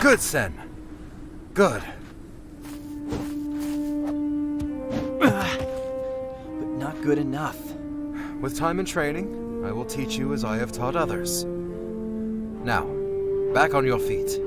Good, Sen. Good. But not good enough. With time and training, I will teach you as I have taught others. Now, back on your feet.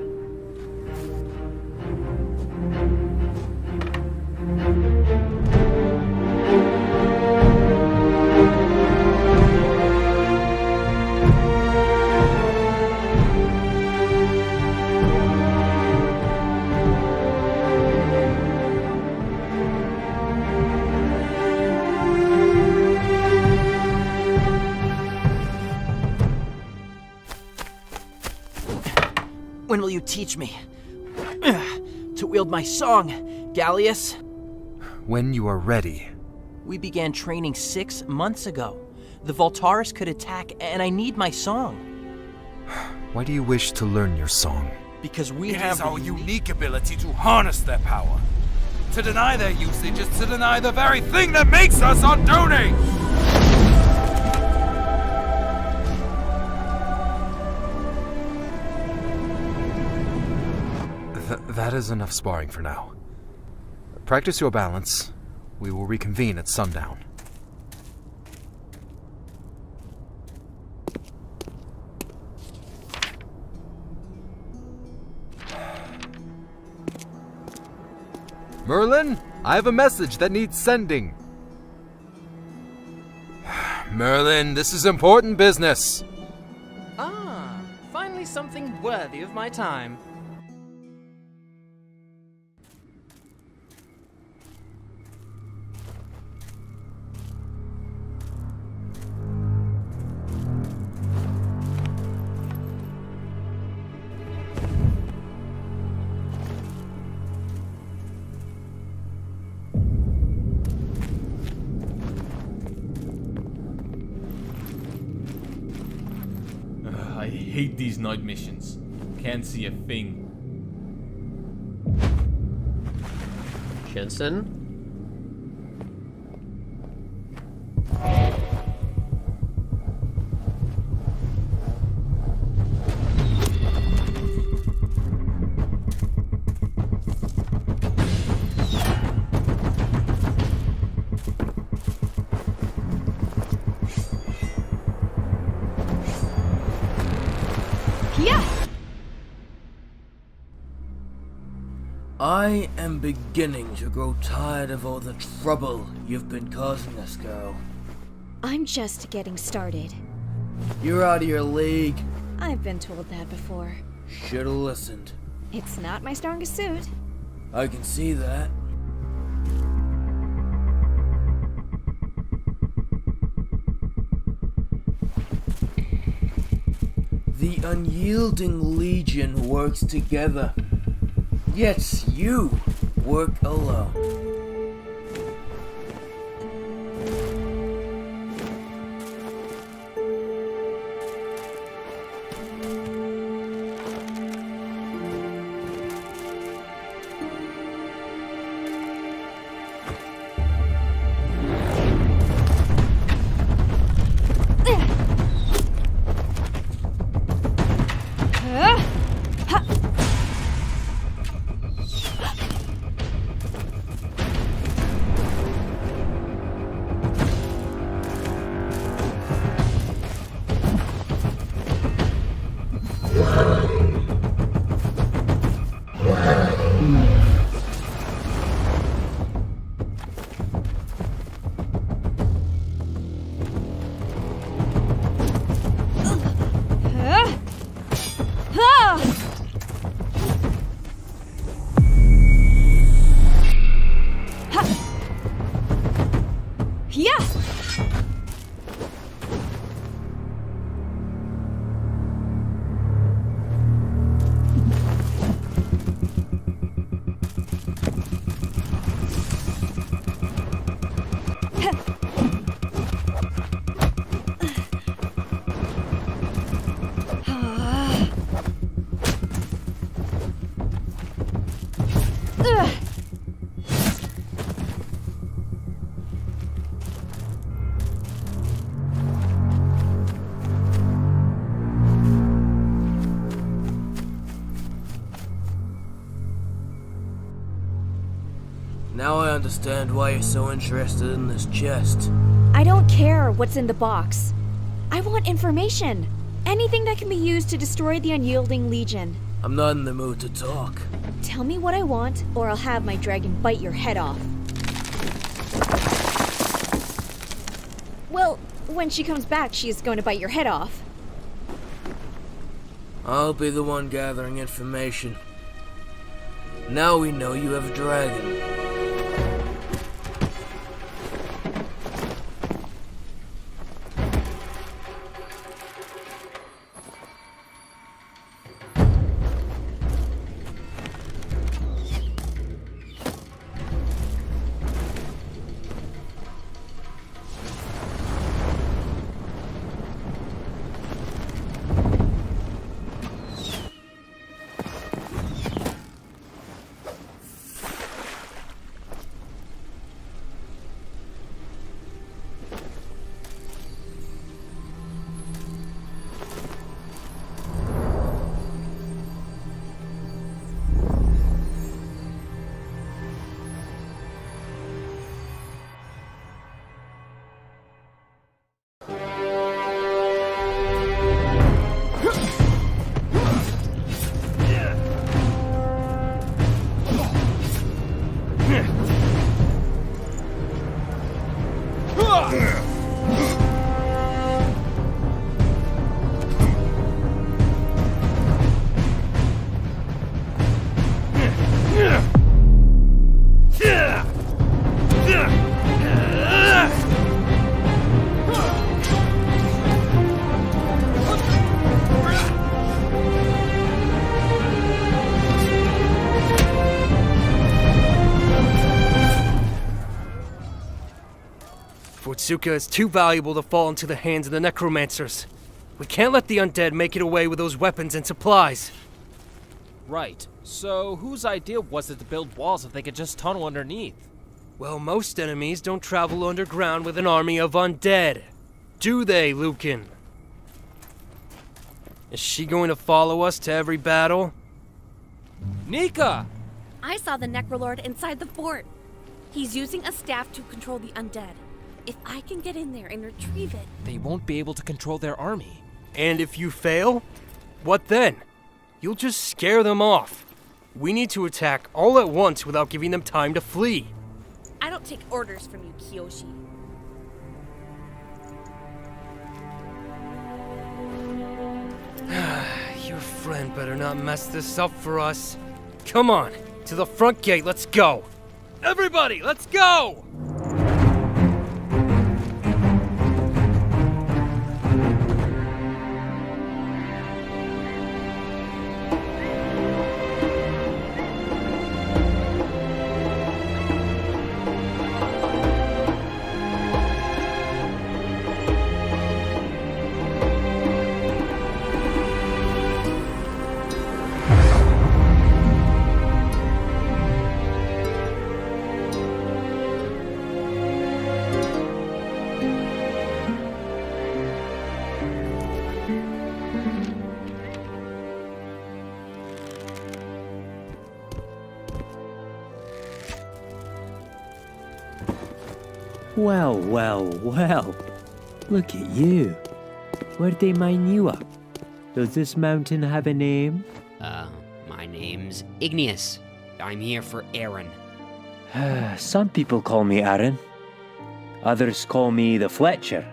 When will you teach me to wield my song, Gallius? When you are ready. We began training 6 months ago. The Voltaris could attack, and I need my song. Why do you wish to learn your song? Because we It have is our unique ability to harness their power. To deny their usage is to deny the very thing that makes us Ardoni! That is enough sparring for now. Practice your balance. We will reconvene at sundown. Merlin, I have a message that needs sending. Merlin, this is important business. Ah, finally something worthy of my time. I hate these night missions. Can't see a thing. Jensen? I am beginning to grow tired of all the trouble you've been causing us, girl. I'm just getting started. You're out of your league. I've been told that before. Should've listened. It's not my strongest suit. I can see that. The unyielding legion works together. Yet you work alone. Now I understand why you're so interested in this chest. I don't care what's in the box. I want information. Anything that can be used to destroy the Unyielding Legion. I'm not in the mood to talk. Tell me what I want, or I'll have my dragon bite your head off. Well, when she comes back, she's going to bite your head off. I'll be the one gathering information. Now we know you have a dragon. Fortsuka is too valuable to fall into the hands of the necromancers. We can't let the undead make it away with those weapons and supplies. Right. So, whose idea was it to build walls if they could just tunnel underneath? Well, most enemies don't travel underground with an army of undead. Do they, Lucan? Is she going to follow us to every battle? Nika! I saw the Necrolord inside the fort. He's using a staff to control the undead. If I can get in there and retrieve it... They won't be able to control their army. And if you fail? What then? You'll just scare them off. We need to attack all at once without giving them time to flee. I don't take orders from you, Kiyoshi. Your friend better not mess this up for us. Come on, to the front gate, let's go. Everybody, let's go! Well, well, well. Look at you. Where'd they mine you up? Does this mountain have a name? My name's Igneous. I'm here for Aaron. Some people call me Aaron. Others call me the Fletcher.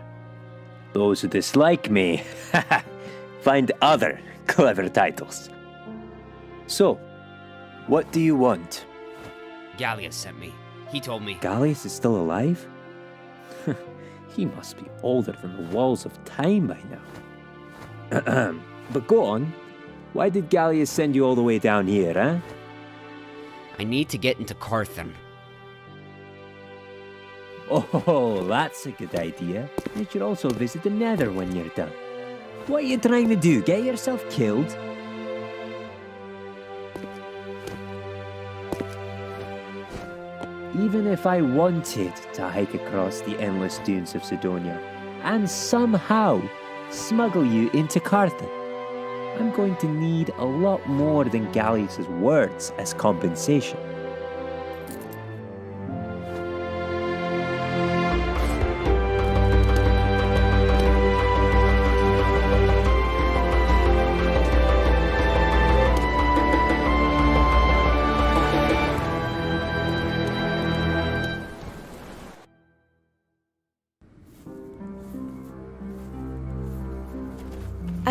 Those who dislike me find other clever titles. So, what do you want? Gallius sent me. He told me. Gallius is still alive? He must be older than the walls of time by now. But go on. Why did Gallius send you all the way down here, huh? I need to get into Carthan. Oh, that's a good idea. You should also visit the Nether when you're done. What are you trying to do? Get yourself killed? Even if I wanted to hike across the endless dunes of Sidonia and somehow smuggle you into Carthan, I'm going to need a lot more than Gallius' words as compensation.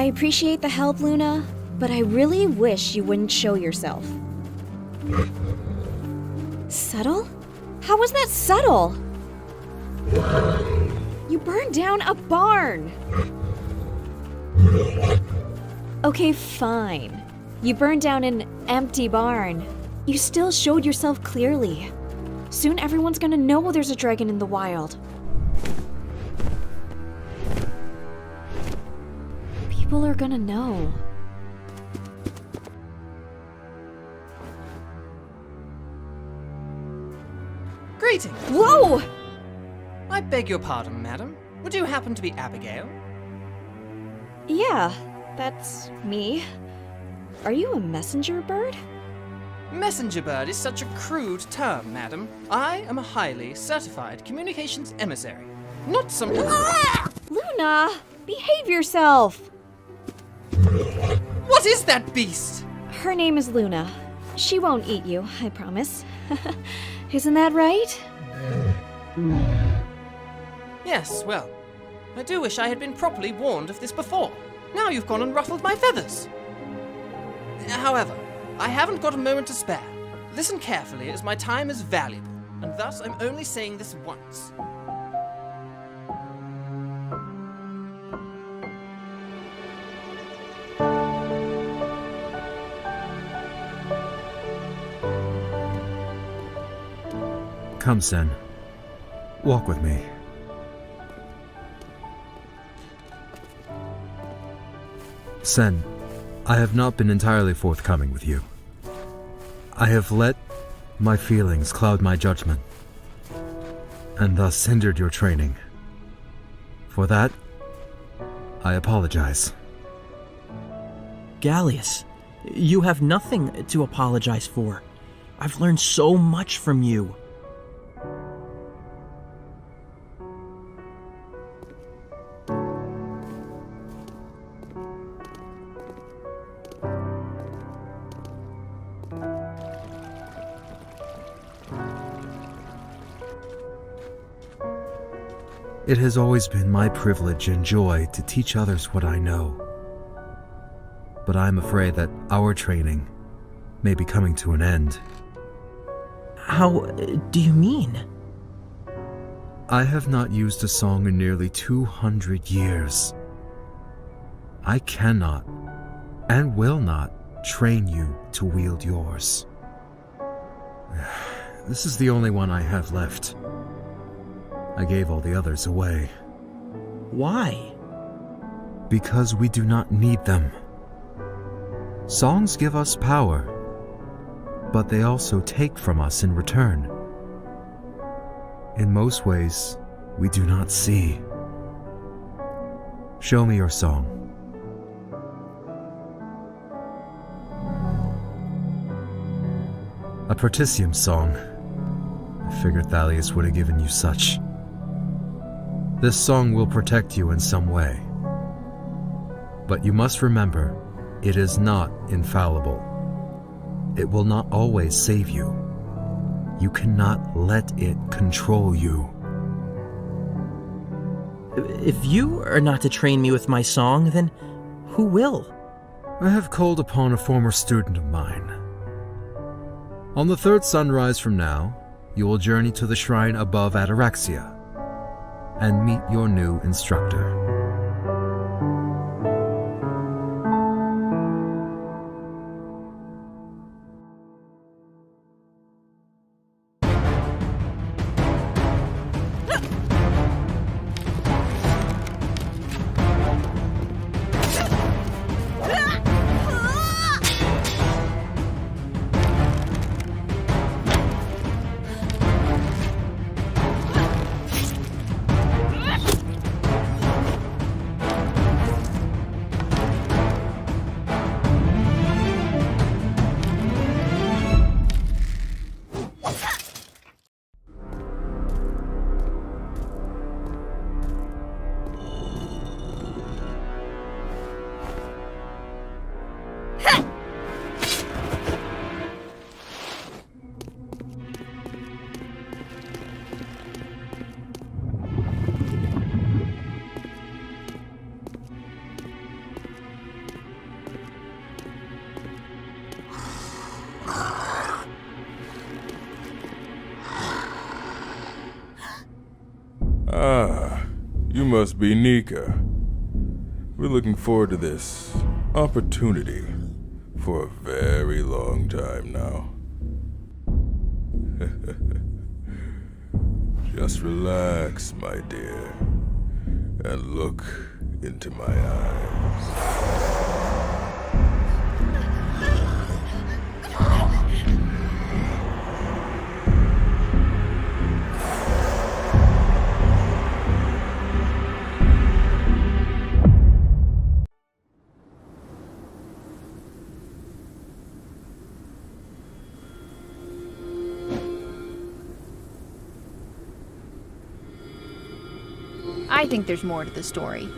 I appreciate the help, Luna, but I really wish you wouldn't show yourself. Subtle? How was that subtle? You burned down a barn! Okay, fine. You burned down an empty barn. You still showed yourself clearly. Soon everyone's gonna know there's a dragon in the wild. People are gonna know. Greetings. Whoa! I beg your pardon, madam. Would you happen to be Abigail? Yeah, that's me. Are you a messenger bird? Messenger bird is such a crude term, madam. I am a highly certified communications emissary. Not some... Luna, behave yourself! What is that beast? Her name is Luna. She won't eat you, I promise. Isn't that right? Yes, well, I do wish I had been properly warned of this before. Now you've gone and ruffled my feathers. However, I haven't got a moment to spare. Listen carefully, as my time is valuable, and thus I'm only saying this once. Come, Sen. Walk with me. Sen, I have not been entirely forthcoming with you. I have let my feelings cloud my judgment, and thus hindered your training. For that, I apologize. Gallius, you have nothing to apologize for. I've learned so much from you. It has always been my privilege and joy to teach others what I know. But I am afraid that our training may be coming to an end. How do you mean? I have not used a song in nearly 200 years. I cannot and will not train you to wield yours. This is the only one I have left. I gave all the others away. Why? Because we do not need them. Songs give us power, but they also take from us in return. In most ways, we do not see. Show me your song. A Particium song. I figured Thalius would have given you such. This song will protect you in some way. But you must remember, it is not infallible. It will not always save you. You cannot let it control you. If you are not to train me with my song, then who will? I have called upon a former student of mine. On the third sunrise from now, you will journey to the shrine above Ataraxia and meet your new instructor. must be Nika. We're looking forward to this opportunity for a very long time now. Just relax, my dear, and look into my eyes. I think there's more to the story.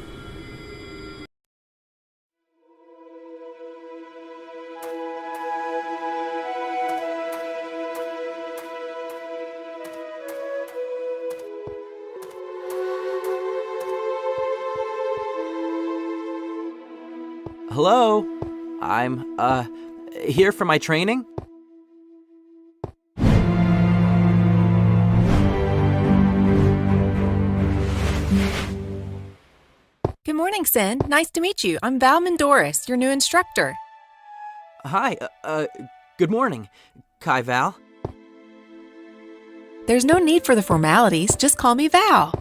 Hello? I'm, here for my training? Good morning, Sin. Nice to meet you. I'm Val Mendoris, your new instructor. Hi, good morning, Kai Val. There's no need for the formalities. Just call me Val.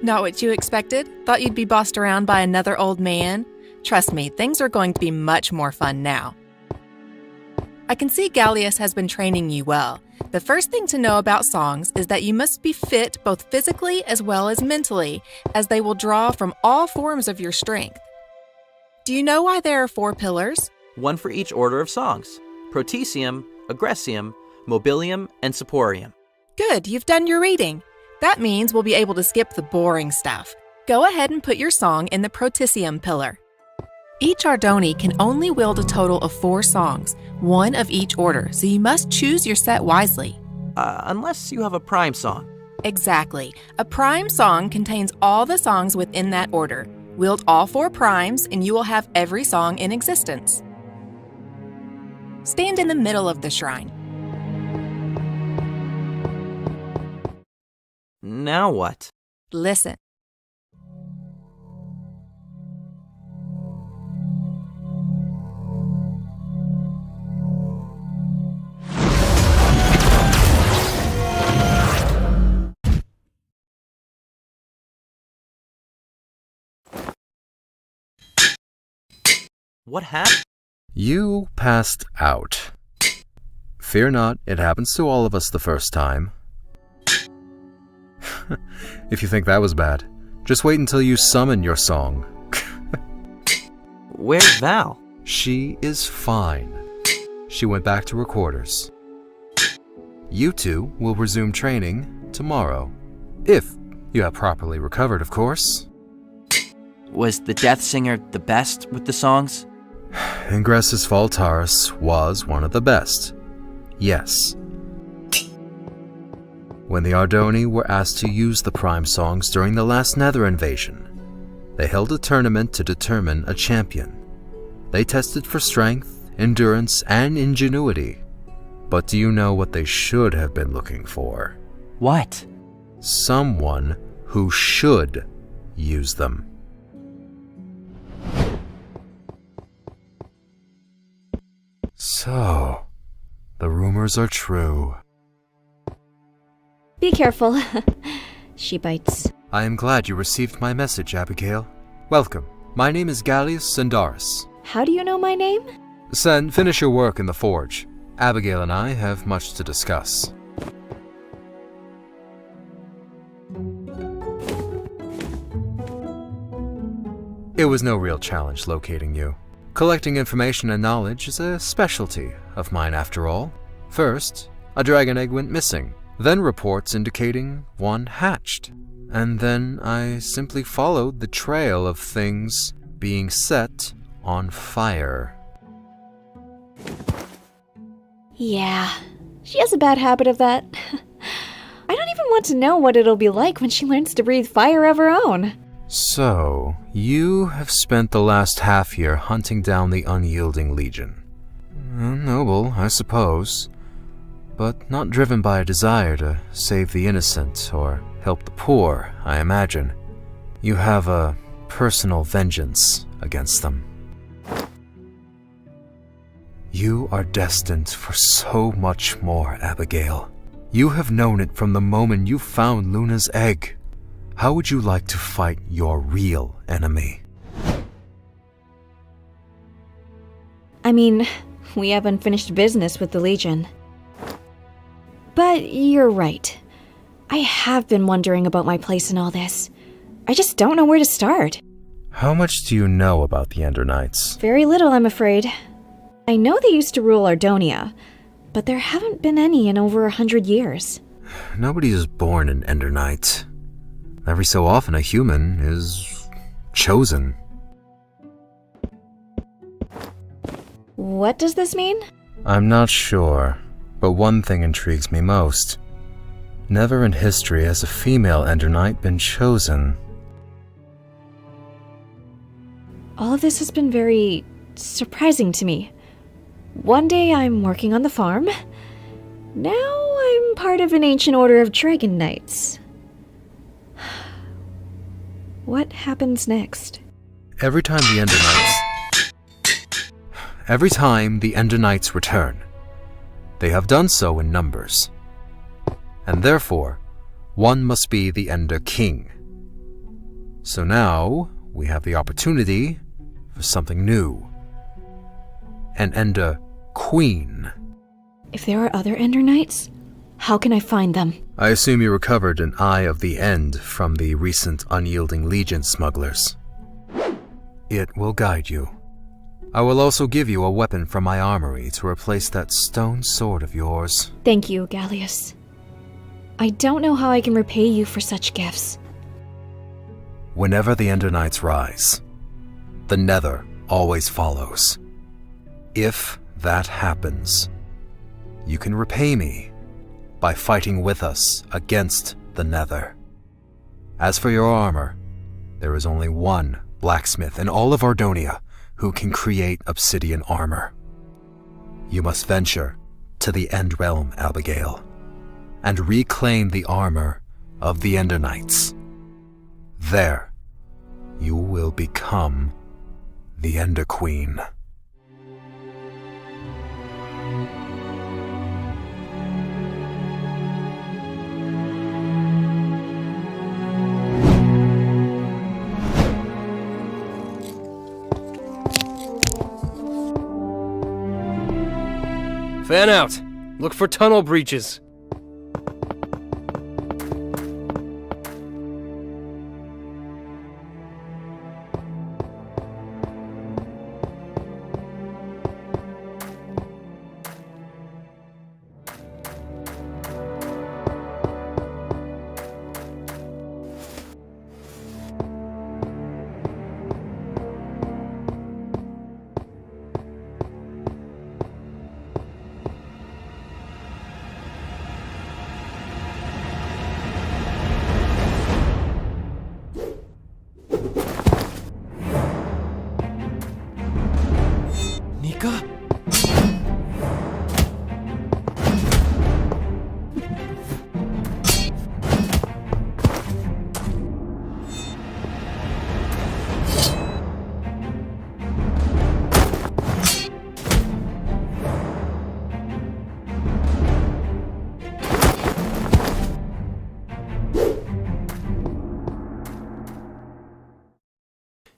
Not what you expected? Thought you'd be bossed around by another old man? Trust me, things are going to be much more fun now. I can see Gallius has been training you well. The first thing to know about songs is that you must be fit both physically as well as mentally, as they will draw from all forms of your strength. Do you know why there are 4 pillars? One for each order of songs: Protesium, Aggressium, Mobilium, and Saporium. Good, you've done your reading. That means we'll be able to skip the boring stuff. Go ahead and put your song in the Protesium pillar. Each Ardoni can only wield a total of 4 songs, one of each order, so you must choose your set wisely. Unless you have a prime song. Exactly. A prime song contains all the songs within that order. Wield all 4 primes, and you will have every song in existence. Stand in the middle of the shrine. Now what? Listen. What happened? You passed out. Fear not, it happens to all of us the first time. If you think that was bad, just wait until you summon your song. Where's Val? She is fine. She went back to her quarters. You two will resume training tomorrow. If you have properly recovered, of course. Was the Death Singer the best with the songs? Ingressus Voltaris was one of the best. Yes. When the Ardoni were asked to use the prime songs during the last Nether invasion, they held a tournament to determine a champion. They tested for strength, endurance, and ingenuity. But do you know what they should have been looking for? What? Someone who should use them. So, the rumors are true. Be careful. She bites. I am glad you received my message, Abigail. Welcome. My name is Gallius Sendaris. How do you know my name? Sen, finish your work in the forge. Abigail and I have much to discuss. It was no real challenge locating you. Collecting information and knowledge is a specialty of mine after all. First, a dragon egg went missing. Then reports indicating one hatched. And then I simply followed the trail of things being set on fire. Yeah, she has a bad habit of that. I don't even want to know what it'll be like when she learns to breathe fire of her own. So, you have spent the last half year hunting down the unyielding legion. Noble, I suppose. but not driven by a desire to save the innocent or help the poor, I imagine. You have a personal vengeance against them. You are destined for so much more, Abigail. You have known it from the moment you found Luna's egg. How would you like to fight your real enemy? I mean, we have unfinished business with the Legion. But you're right. I have been wondering about my place in all this. I just don't know where to start. How much do you know about the Ender Knights? Very little, I'm afraid. I know they used to rule Ardonia, but there haven't been any in over 100 years. Nobody is born an Ender Knight. Every so often a human is chosen. What does this mean? I'm not sure, but one thing intrigues me most. Never in history has a female Ender Knight been chosen. All of this has been very surprising to me. One day I'm working on the farm. Now I'm part of an ancient order of Dragon Knights. What happens next? Every time the Ender Knights return, they have done so in numbers. And therefore, one must be the Ender King. So now, we have the opportunity for something new. An Ender Queen. If there are other Ender Knights, how can I find them? I assume you recovered an Eye of the End from the recent Unyielding Legion smugglers. It will guide you. I will also give you a weapon from my armory to replace that stone sword of yours. Thank you, Gallius. I don't know how I can repay you for such gifts. Whenever the Ender Knights rise, the Nether always follows. If that happens, you can repay me by fighting with us against the Nether. As for your armor, there is only one blacksmith in all of Ardonia who can create obsidian armor. You must venture to the End Realm, Abigail, and reclaim the armor of the Ender Knights. There, you will become the Ender Queen. Fan out! Look for tunnel breaches.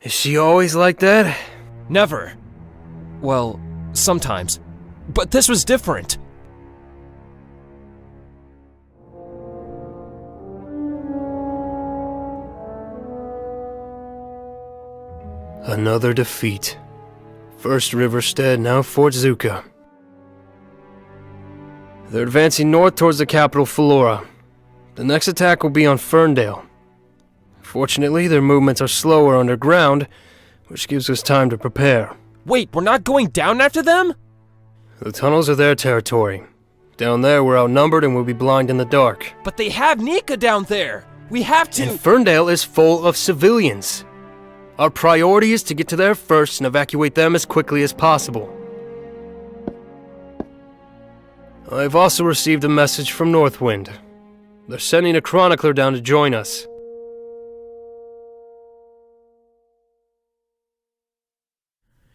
Is she always like that? Never. Well, sometimes. But this was different. Another defeat. First Riverstead, now Fort Zuka. They're advancing north towards the capital, Philora. The next attack will be on Ferndale. Fortunately, their movements are slower underground, which gives us time to prepare. Wait, we're not going down after them? The tunnels are their territory. Down there, we're outnumbered and we'll be blind in the dark. But they have Nika down there! We have to— And Ferndale is full of civilians. Our priority is to get to there first and evacuate them as quickly as possible. I've also received a message from Northwind. They're sending a chronicler down to join us.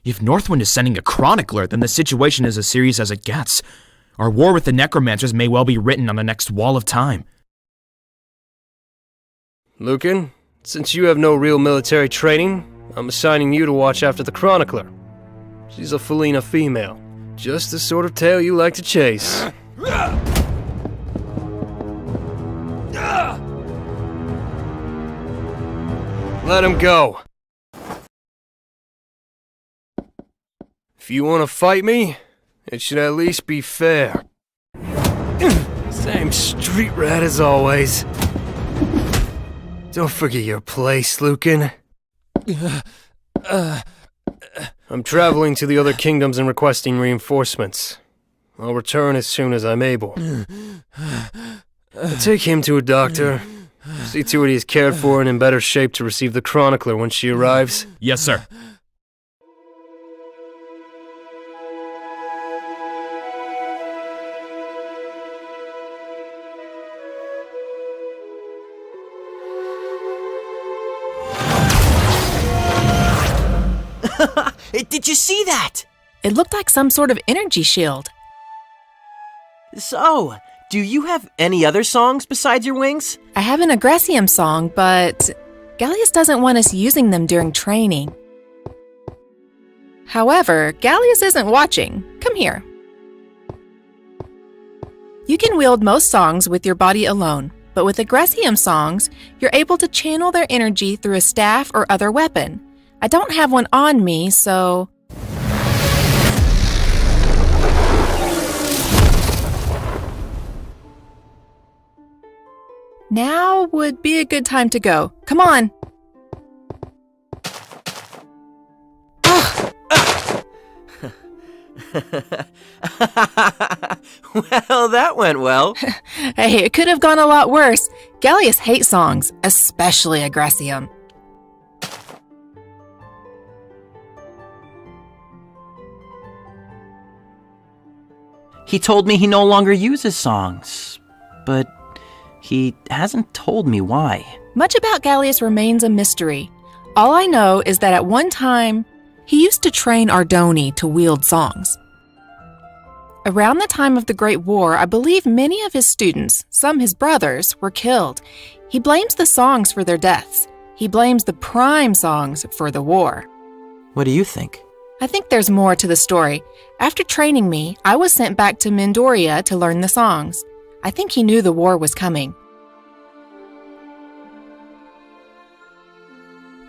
If Northwind is sending a chronicler, then the situation is as serious as it gets. Our war with the necromancers may well be written on the next wall of time. Lucan, since you have no real military training, I'm assigning you to watch after the chronicler. She's a Felina female. Just the sort of tale you like to chase. Let him go. If you want to fight me, it should at least be fair. Same street rat as always. Don't forget your place, Lucan. I'm traveling to the other kingdoms and requesting reinforcements. I'll return as soon as I'm able. I'll take him to a doctor. See to it he is cared for and in better shape to receive the chronicler when she arrives. Yes, sir. Did you see that? It looked like some sort of energy shield. So, do you have any other songs besides your wings? I have an Agressium song, but Gallius doesn't want us using them during training. However, Gallius isn't watching. Come here. You can wield most songs with your body alone, but with Agressium songs, you're able to channel their energy through a staff or other weapon. I don't have one on me, so... Now would be a good time to go. Come on! Well, that went well. Hey, it could have gone a lot worse. Gallius hates songs, especially Agressium. He told me he no longer uses songs, but he hasn't told me why. Much about Gallius remains a mystery. All I know is that at one time, he used to train Ardoni to wield songs. Around the time of the Great War, I believe many of his students, some his brothers, were killed. He blames the songs for their deaths. He blames the prime songs for the war. What do you think? I think there's more to the story. After training me, I was sent back to Mendoria to learn the songs. I think he knew the war was coming.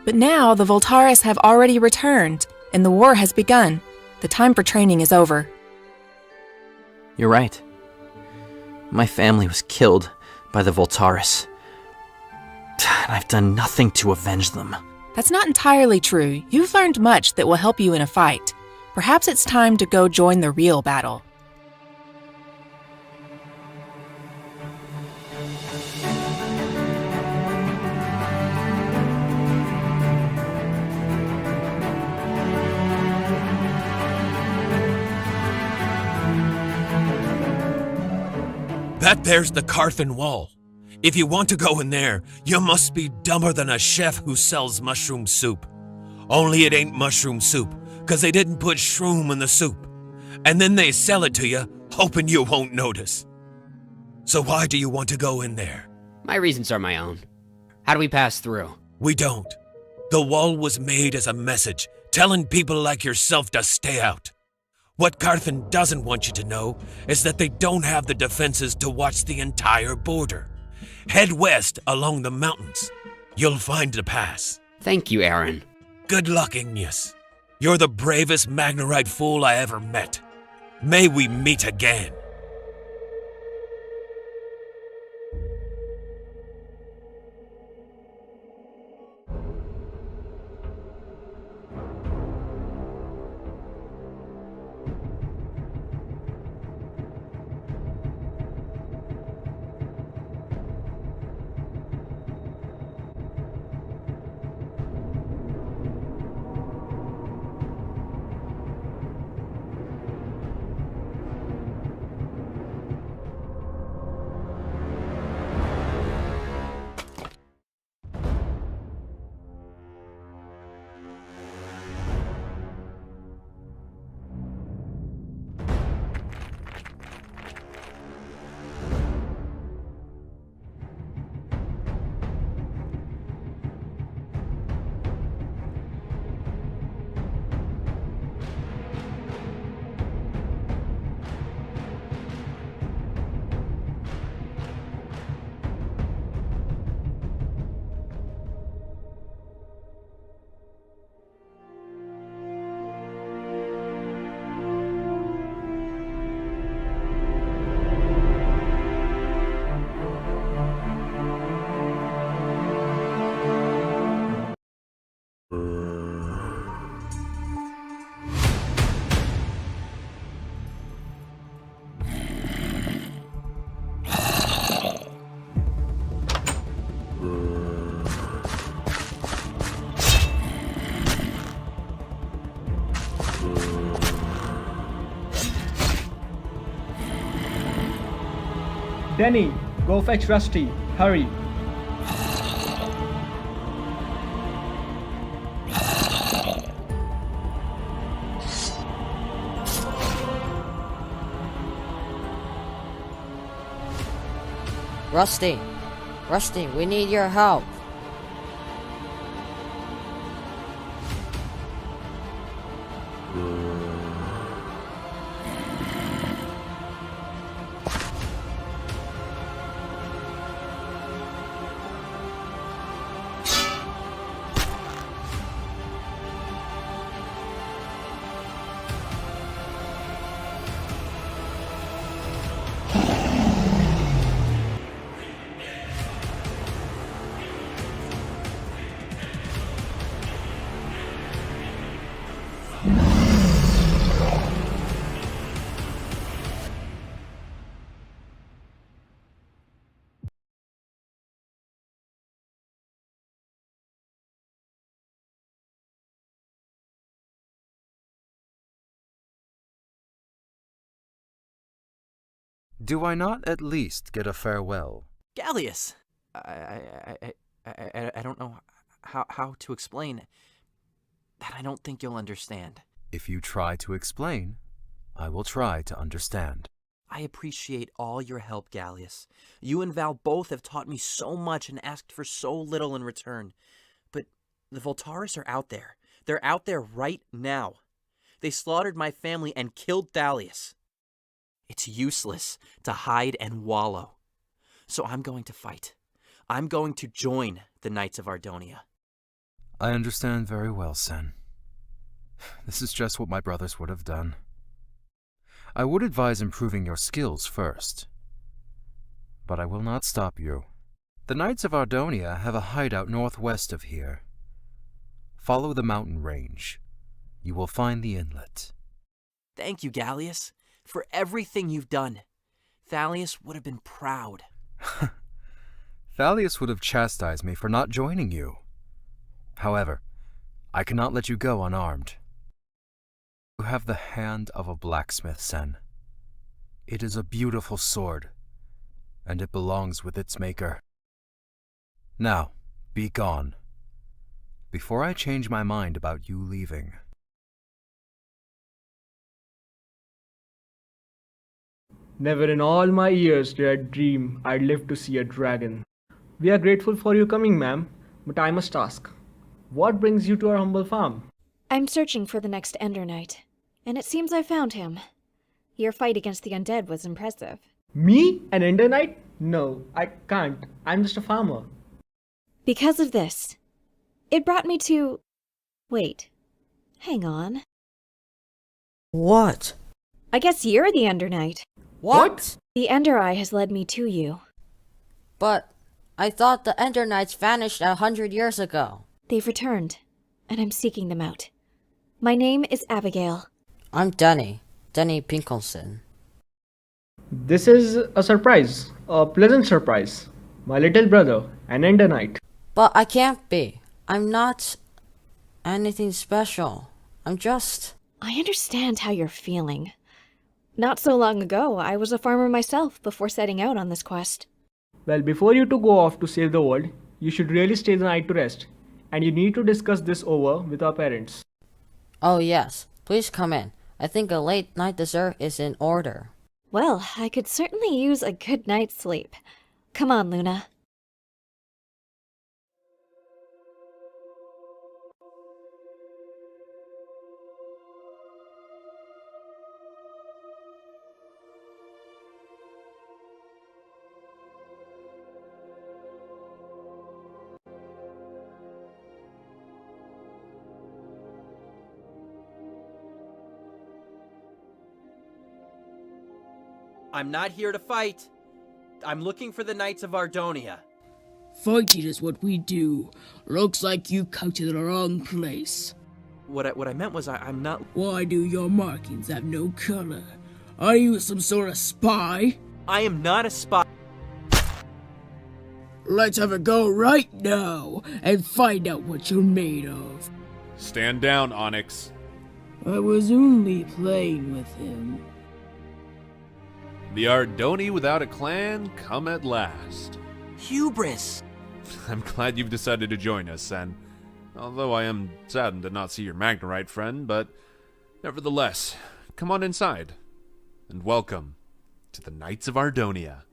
But now the Voltaris have already returned, and the war has begun. The time for training is over. You're right. My family was killed by the Voltaris. And I've done nothing to avenge them. That's not entirely true. You've learned much that will help you in a fight. Perhaps it's time to go join the real battle. That there's the Carthan Wall. If you want to go in there, you must be dumber than a chef who sells mushroom soup. Only it ain't mushroom soup, 'cause they didn't put shroom in the soup. And then they sell it to you, hoping you won't notice. So why do you want to go in there? My reasons are my own. How do we pass through? We don't. The wall was made as a message, telling people like yourself to stay out. What Carthan doesn't want you to know is that they don't have the defenses to watch the entire border. Head west along the mountains. You'll find the pass. Thank you, Aaron. Good luck, Igneous. You're the bravest Magnerite fool I ever met. May we meet again. Denny, go fetch Rusty. Hurry. Rusty! Rusty, we need your help. Do I not at least get a farewell? Gallius! I don't know how to explain that. I don't think you'll understand. If you try to explain, I will try to understand. I appreciate all your help, Gallius. You and Val both have taught me so much and asked for so little in return. But the Voltaris are out there. They're out there right now. They slaughtered my family and killed Thalius. It's useless to hide and wallow. So I'm going to fight. I'm going to join the Knights of Ardonia. I understand very well, Sen. This is just what my brothers would have done. I would advise improving your skills first. But I will not stop you. The Knights of Ardonia have a hideout northwest of here. Follow the mountain range. You will find the inlet. Thank you, Gallius, for everything you've done. Thalius would have been proud. Thalius would have chastised me for not joining you. However, I cannot let you go unarmed. You have the hand of a blacksmith, Sen. It is a beautiful sword, and it belongs with its maker. Now, be gone, before I change my mind about you leaving. Never in all my years did I dream I'd live to see a dragon. We are grateful for your coming, ma'am, but I must ask, what brings you to our humble farm? I'm searching for the next Ender Knight, and it seems I found him. Your fight against the undead was impressive. Me? An Ender Knight? No, I can't. I'm just a farmer. Because of this, it brought me to... Wait, hang on. What? I guess you're the Ender Knight. What? The Ender Eye has led me to you. But I thought the Ender Knights vanished 100 years ago. They've returned, and I'm seeking them out. My name is Abigail. I'm Denny Pinkelson. This is a surprise, a pleasant surprise. My little brother, an Ender Knight. But I can't be. I'm not anything special. I'm just... I understand how you're feeling. Not so long ago, I was a farmer myself before setting out on this quest. Well, before you two go off to save the world, you should really stay the night to rest. And you need to discuss this over with our parents. Oh yes, please come in. I think a late night dessert is in order. Well, I could certainly use a good night's sleep. Come on, Luna. I'm not here to fight. I'm looking for the Knights of Ardonia. Fighting is what we do. Looks like you come to the wrong place. What I meant was I'm not... Why do your markings have no color? Are you some sort of spy? I am not a spy. Let's have a go right now and find out what you're made of. Stand down, Onyx. I was only playing with him. The Ardoni without a clan come at last. Hubris! I'm glad you've decided to join us, Sen. Although I am saddened to not see your Magnerite friend, but nevertheless, come on inside. And welcome to the Knights of Ardonia.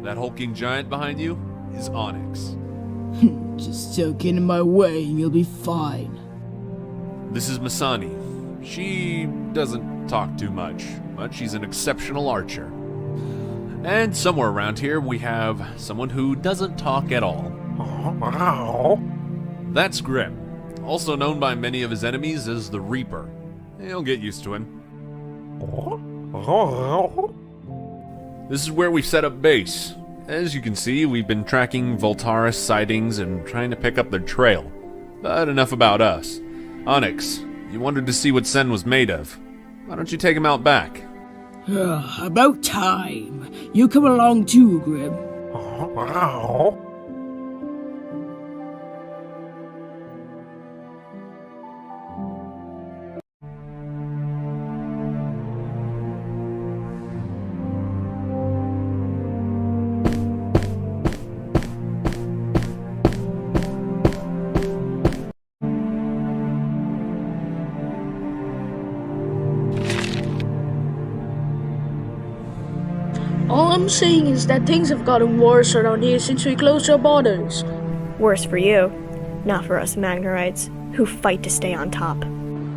That hulking giant behind you is Onyx. Just don't get in my way and you'll be fine. This is Masani. She doesn't talk too much, but she's an exceptional archer. And somewhere around here we have someone who doesn't talk at all. That's Grim, also known by many of his enemies as the Reaper. You'll get used to him. This is where we set up base. As you can see, we've been tracking Voltaris sightings and trying to pick up their trail. But enough about us. Onyx, you wanted to see what Sen was made of. Why don't you take him out back? About time. You come along too, Grim. All I'm saying is that things have gotten worse around here since we closed our borders. Worse for you, not for us Magnerites, who fight to stay on top.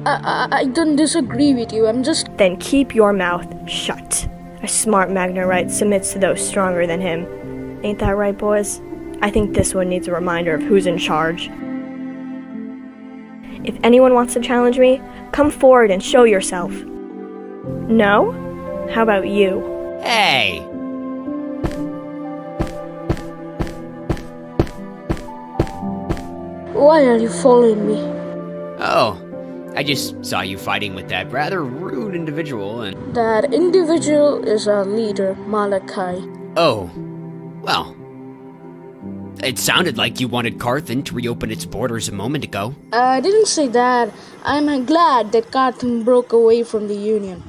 I don't disagree with you, I'm just... Then keep your mouth shut. A smart Magnerite submits to those stronger than him. Ain't that right, boys? I think this one needs a reminder of who's in charge. If anyone wants to challenge me, come forward and show yourself. No? How about you? Hey! Why are you following me? Oh, I just saw you fighting with that rather rude individual and... That individual is our leader, Malachi. Oh, well. It sounded like you wanted Carthan to reopen its borders a moment ago. I didn't say that. I'm glad that Carthan broke away from the Union.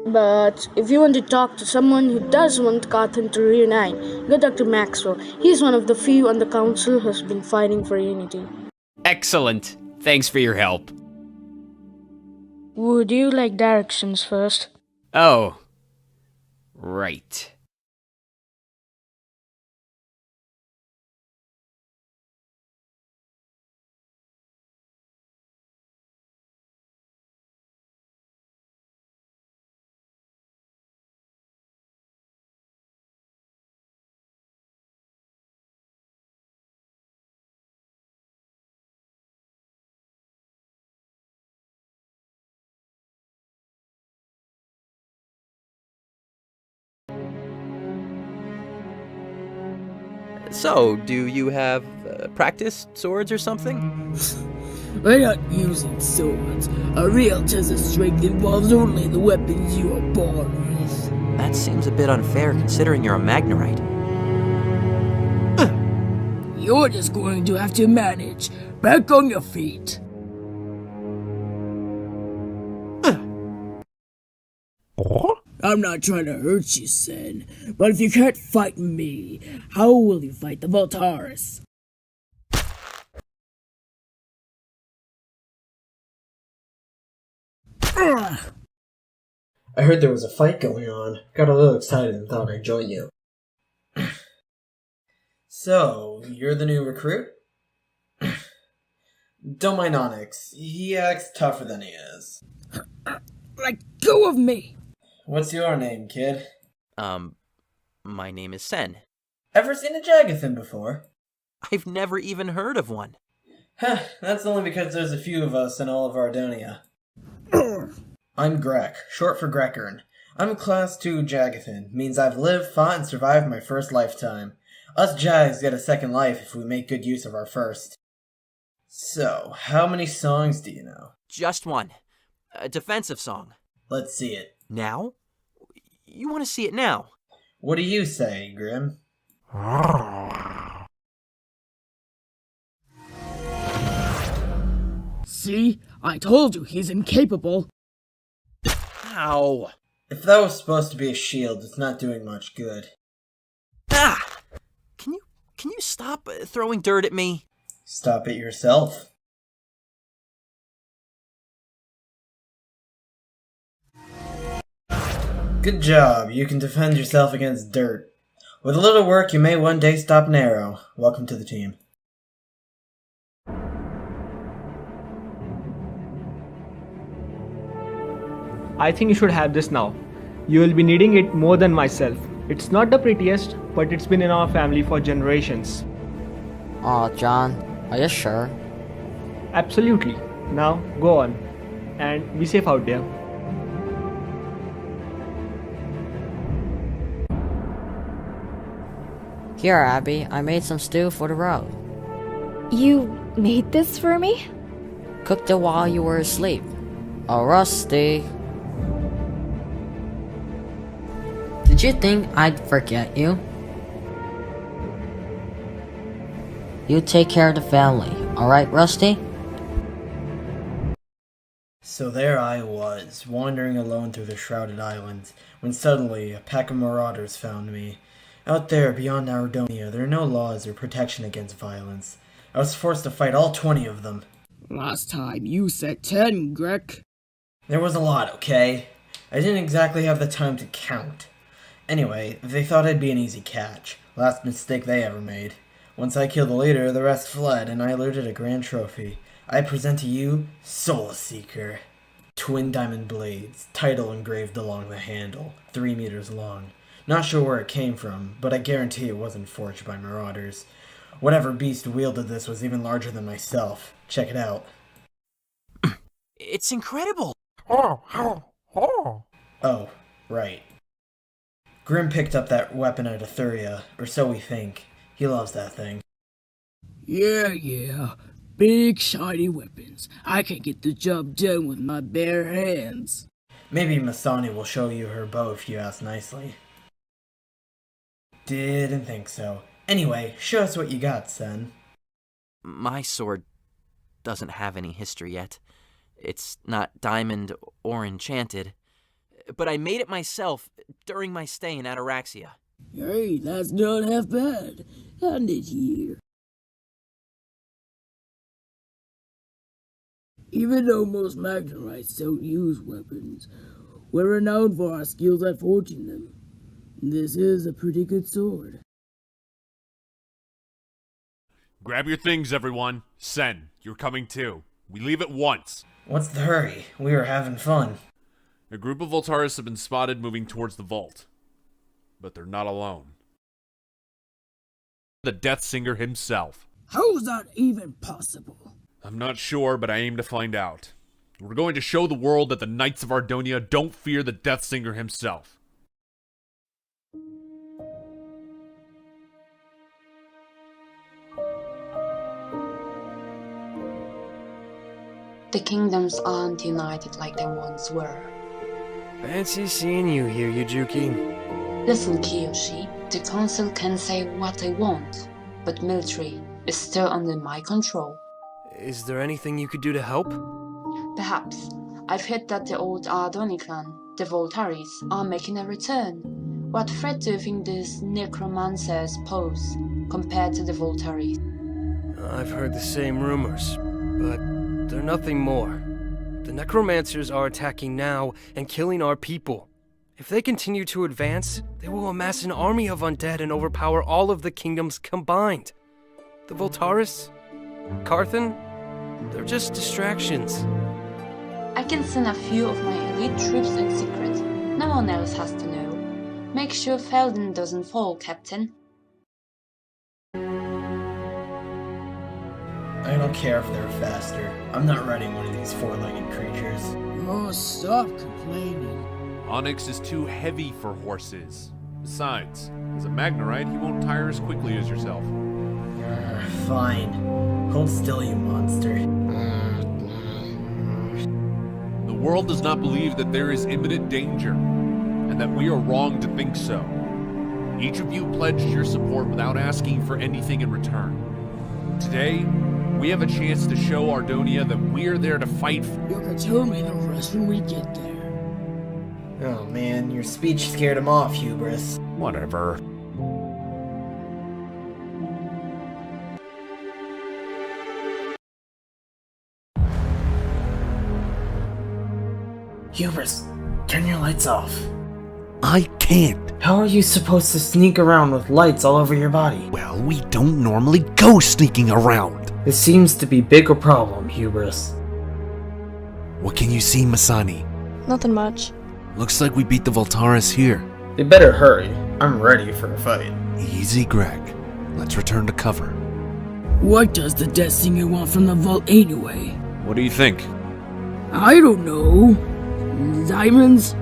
But if you want to talk to someone who does want Carthan to reunite, go talk to Maxwell. He's one of the few on the council who's been fighting for unity. Excellent. Thanks for your help. Would you like directions first? Oh. Right. So, do you have practice swords or something? We're not using swords. A real test of strength involves only the weapons you are born with. That seems a bit unfair considering you're a Magnerite. You're just going to have to manage. Back on your feet. I'm not trying to hurt you, Sen, but if you can't fight me, how will you fight the Voltaris? I heard there was a fight going on. Got a little excited and thought I'd join you. So, you're the new recruit? Don't mind Onyx. He acts tougher than he is. Let go of me! What's your name, kid? My name is Sen. Ever seen a Jagathan before? I've never even heard of one. Huh, that's only because there's a few of us in all of Ardonia. I'm Grek, short for Grekern. I'm a Class 2 Jagathan, means I've lived, fought, and survived my first lifetime. Us Jags get a second life if we make good use of our first. So, how many songs do you know? Just one. A defensive song. Let's see it. Now? You want to see it now? What do you say, Grim? See? I told you he's incapable. Ow! If that was supposed to be a shield, it's not doing much good. Ah! Can you stop throwing dirt at me? Stop it yourself. Good job. You can defend yourself against dirt. With a little work, you may one day stop an arrow. Welcome to the team. I think you should have this now. You will be needing it more than myself. It's not the prettiest, but it's been in our family for generations. Aw, John, are you sure? Absolutely. Now, go on. And be safe out there. Here, Abby, I made some stew for the road. You made this for me? Cooked it while you were asleep. Oh, Rusty. Did you think I'd forget you? You take care of the family, alright, Rusty? So there I was, wandering alone through the Shrouded Islands, when suddenly a pack of marauders found me. Out there, beyond Ardonia, there are no laws or protection against violence. I was forced to fight all 20 of them. Last time you said 10, Greg. There was a lot, okay? I didn't exactly have the time to count. Anyway, they thought I'd be an easy catch. Last mistake they ever made. Once I killed the leader, the rest fled, and I looted a grand trophy. I present to you, Soul Seeker. Twin diamond blades, title engraved along the handle, 3 meters long. Not sure where it came from, but I guarantee it wasn't forged by marauders. Whatever beast wielded this was even larger than myself. Check it out. It's incredible! Oh, right. Grim picked up that weapon at Etheria, or so we think. He loves that thing. Yeah. Big, shiny weapons. I can get the job done with my bare hands. Maybe Masani will show you her bow if you ask nicely. Didn't think so. Anyway, show us what you got, son. My sword doesn't have any history yet. It's not diamond or enchanted. But I made it myself during my stay in Ataraxia. Hey, that's not half bad. Hand it here. Even though most Magnerites don't use weapons, we're renowned for our skills at forging them. This is a pretty good sword. Grab your things, everyone. Sen, you're coming too. We leave at once. What's the hurry? We were having fun. A group of Voltaris have been spotted moving towards the vault. But they're not alone. The Death Singer himself. How's that even possible? I'm not sure, but I aim to find out. We're going to show the world that the Knights of Ardonia don't fear the Death Singer himself. The kingdoms aren't united like they once were. Fancy seeing you here, Yujuki. Listen, Kiyoshi, the council can say what they want, but military is still under my control. Is there anything you could do to help? Perhaps. I've heard that the old Ardoni clan, the Voltaris, are making a return. What threat do you think these necromancers pose compared to the Voltaris? I've heard the same rumors, but they're nothing more. The necromancers are attacking now and killing our people. If they continue to advance, they will amass an army of undead and overpower all of the kingdoms combined. The Voltaris, Carthan, they're just distractions. I can send a few of my elite troops in secret. No one else has to know. Make sure Felden doesn't fall, Captain. I don't care if they're faster. I'm not riding one of these four-legged creatures. Oh, stop complaining. Onyx is too heavy for horses. Besides, as a Magnerite, he won't tire as quickly as yourself. Fine. Hold still, you monster. The world does not believe that there is imminent danger, and that we are wrong to think so. Each of you pledged your support without asking for anything in return. Today, we have a chance to show Ardonia that we're there to fight for. You can tell me the rest when we get there. Oh man, your speech scared him off, Hubris. Whatever. Hubris, turn your lights off. I can't. How are you supposed to sneak around with lights all over your body? Well, we don't normally go sneaking around. This seems to be a bigger problem, Hubris. What can you see, Masani? Nothing much. Looks like we beat the Voltaris here. They better hurry. I'm ready for a fight. Easy, Greg. Let's return to cover. What does the Death Singer want from the vault anyway? What do you think? I don't know. Diamonds?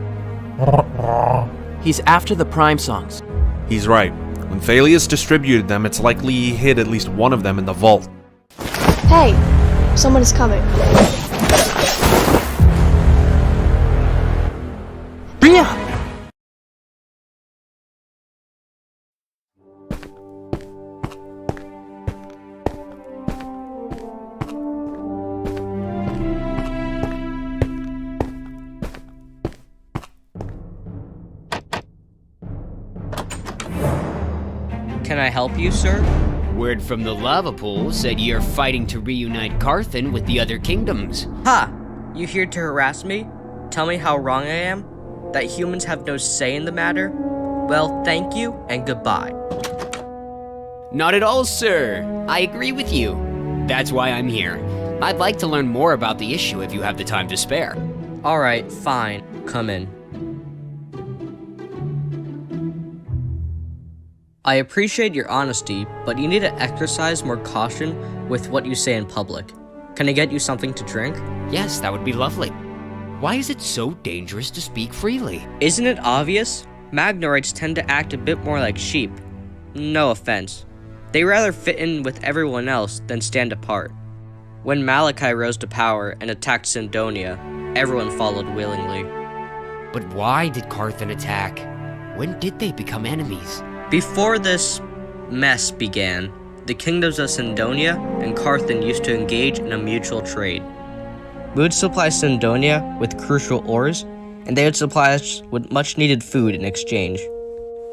He's after the Prime songs. He's right. When Thalius distributed them, it's likely he hid at least one of them in the vault. Hey! Someone is coming. Bria! Can I help you, sir? Word from the lava pool said you're fighting to reunite Carthan with the other kingdoms. Ha! You here to harass me? Tell me how wrong I am? That humans have no say in the matter? Well, thank you and goodbye. Not at all, sir. I agree with you. That's why I'm here. I'd like to learn more about the issue if you have the time to spare. Alright, fine. Come in. I appreciate your honesty, but you need to exercise more caution with what you say in public. Can I get you something to drink? Yes, that would be lovely. Why is it so dangerous to speak freely? Isn't it obvious? Magnorites tend to act a bit more like sheep. No offense. They rather fit in with everyone else than stand apart. When Malachi rose to power and attacked Syndonia, everyone followed willingly. But why did Carthan attack? When did they become enemies? Before this mess began, the kingdoms of Syndonia and Carthan used to engage in a mutual trade. We would supply Syndonia with crucial ores, and they would supply us with much needed food in exchange.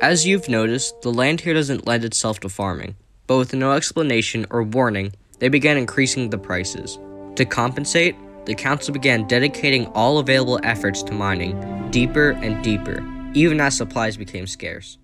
As you've noticed, the land here doesn't lend itself to farming, but with no explanation or warning, they began increasing the prices. To compensate, the council began dedicating all available efforts to mining, deeper and deeper, even as supplies became scarce.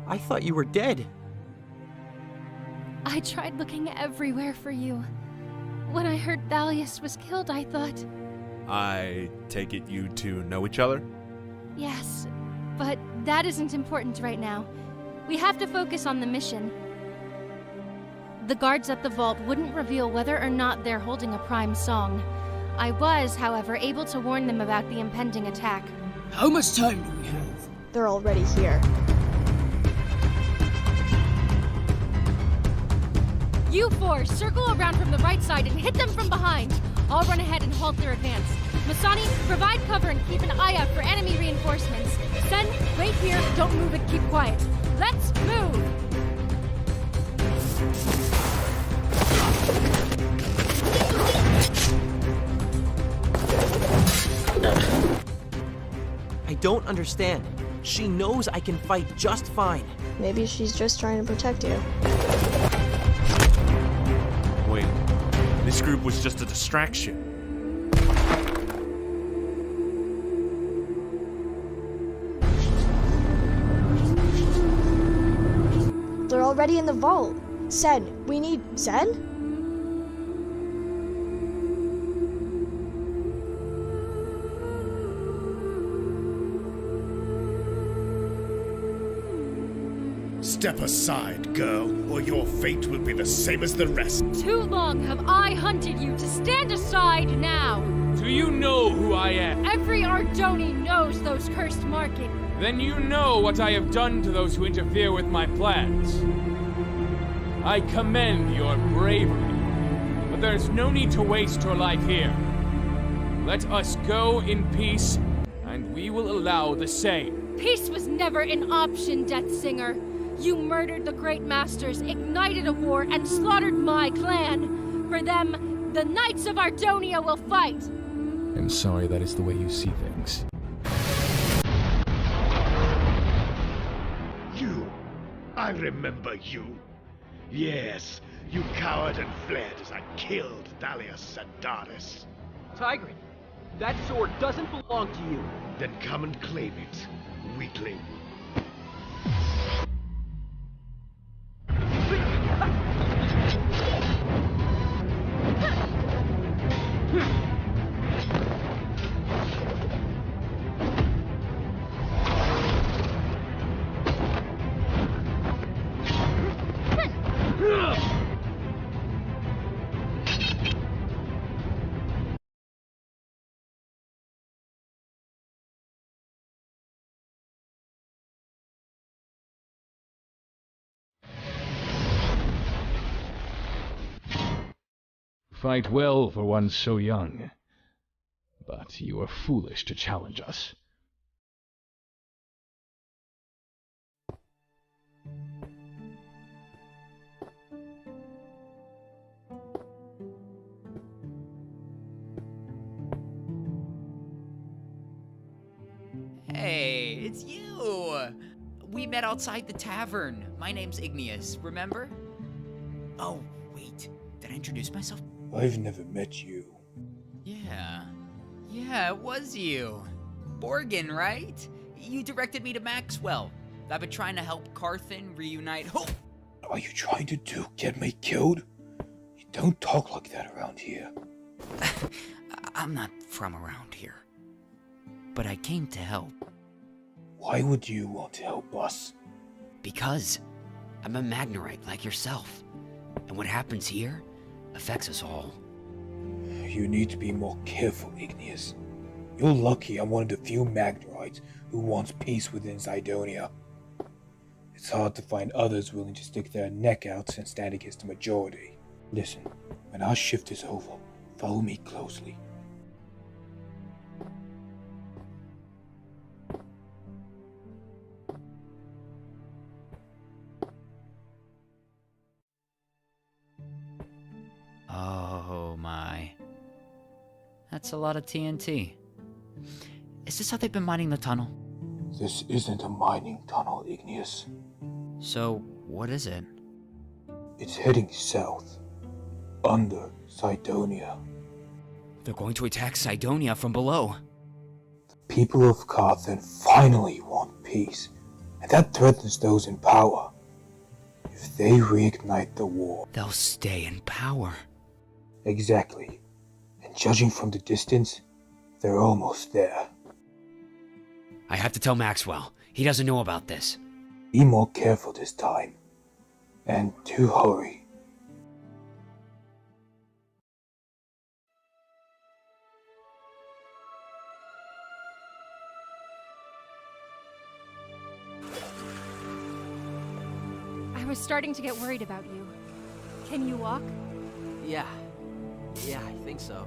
I thought you were dead. I tried looking everywhere for you. When I heard Thalius was killed, I thought, I take it you two know each other? yes, but that isn't important right now. We have to focus on the mission. The guards at the vault wouldn't reveal whether or not they're holding a prime song. I was, however, able to warn them about the impending attack. How much time do we have? They're already here. You four, circle around from the right side and hit them from behind. I'll run ahead and halt their advance. Masani, provide cover and keep an eye out for enemy reinforcements. Sen, wait here, don't move and keep quiet. Let's move! I don't understand. She knows I can fight just fine. Maybe she's just trying to protect you. Wait, this group was just a distraction. They're already in the vault. Sen, we need Sen? Step aside, girl, or your fate will be the same as the rest. Too long have I hunted you to stand aside now. Do you know who I am? Every Ardoni knows those cursed markings. Then you know what I have done to those who interfere with my plans. I commend your bravery, but there's no need to waste your life here. Let us go in peace, and we will allow the same. Peace was never an option, Deathsinger. You murdered the great masters, ignited a war, and slaughtered my clan. For them, the Knights of Ardonia will fight. I'm sorry that is the way you see things. You! I remember you. Yes, you cowered and fled as I killed Thalius Sandaris. Tigrin, that sword doesn't belong to you. Then come and claim it, weakling. Fight well for one so young, but you are foolish to challenge us. Hey, it's you! We met outside the tavern. My name's Igneous, remember? Oh, wait. Did I introduce myself? I've never met you. Yeah, it was you. Borgin, right? You directed me to Maxwell. I've been trying to help Carthan reunite. Oh! Are you trying to get me killed? You don't talk like that around here. I'm not from around here. But I came to help. Why would you want to help us? Because I'm a Magnerite like yourself. And what happens here affects us all. You need to be more careful, Igneous. You're lucky I'm one of the few Magnerites who wants peace within Cydonia. It's hard to find others willing to stick their neck out and stand against the majority. Listen, when our shift is over, follow me closely. Oh my. That's a lot of TNT. Is this how they've been mining the tunnel? This isn't a mining tunnel, Igneous. So, what is it? It's heading south, under Cydonia. They're going to attack Cydonia from below. The people of Carthan finally want peace, and that threatens those in power. If they reignite the war, they'll stay in power. Exactly. And judging from the distance, they're almost there. I have to tell Maxwell. He doesn't know about this. Be more careful this time. And do hurry. I was starting to get worried about you. Can you walk? Yeah, I think so.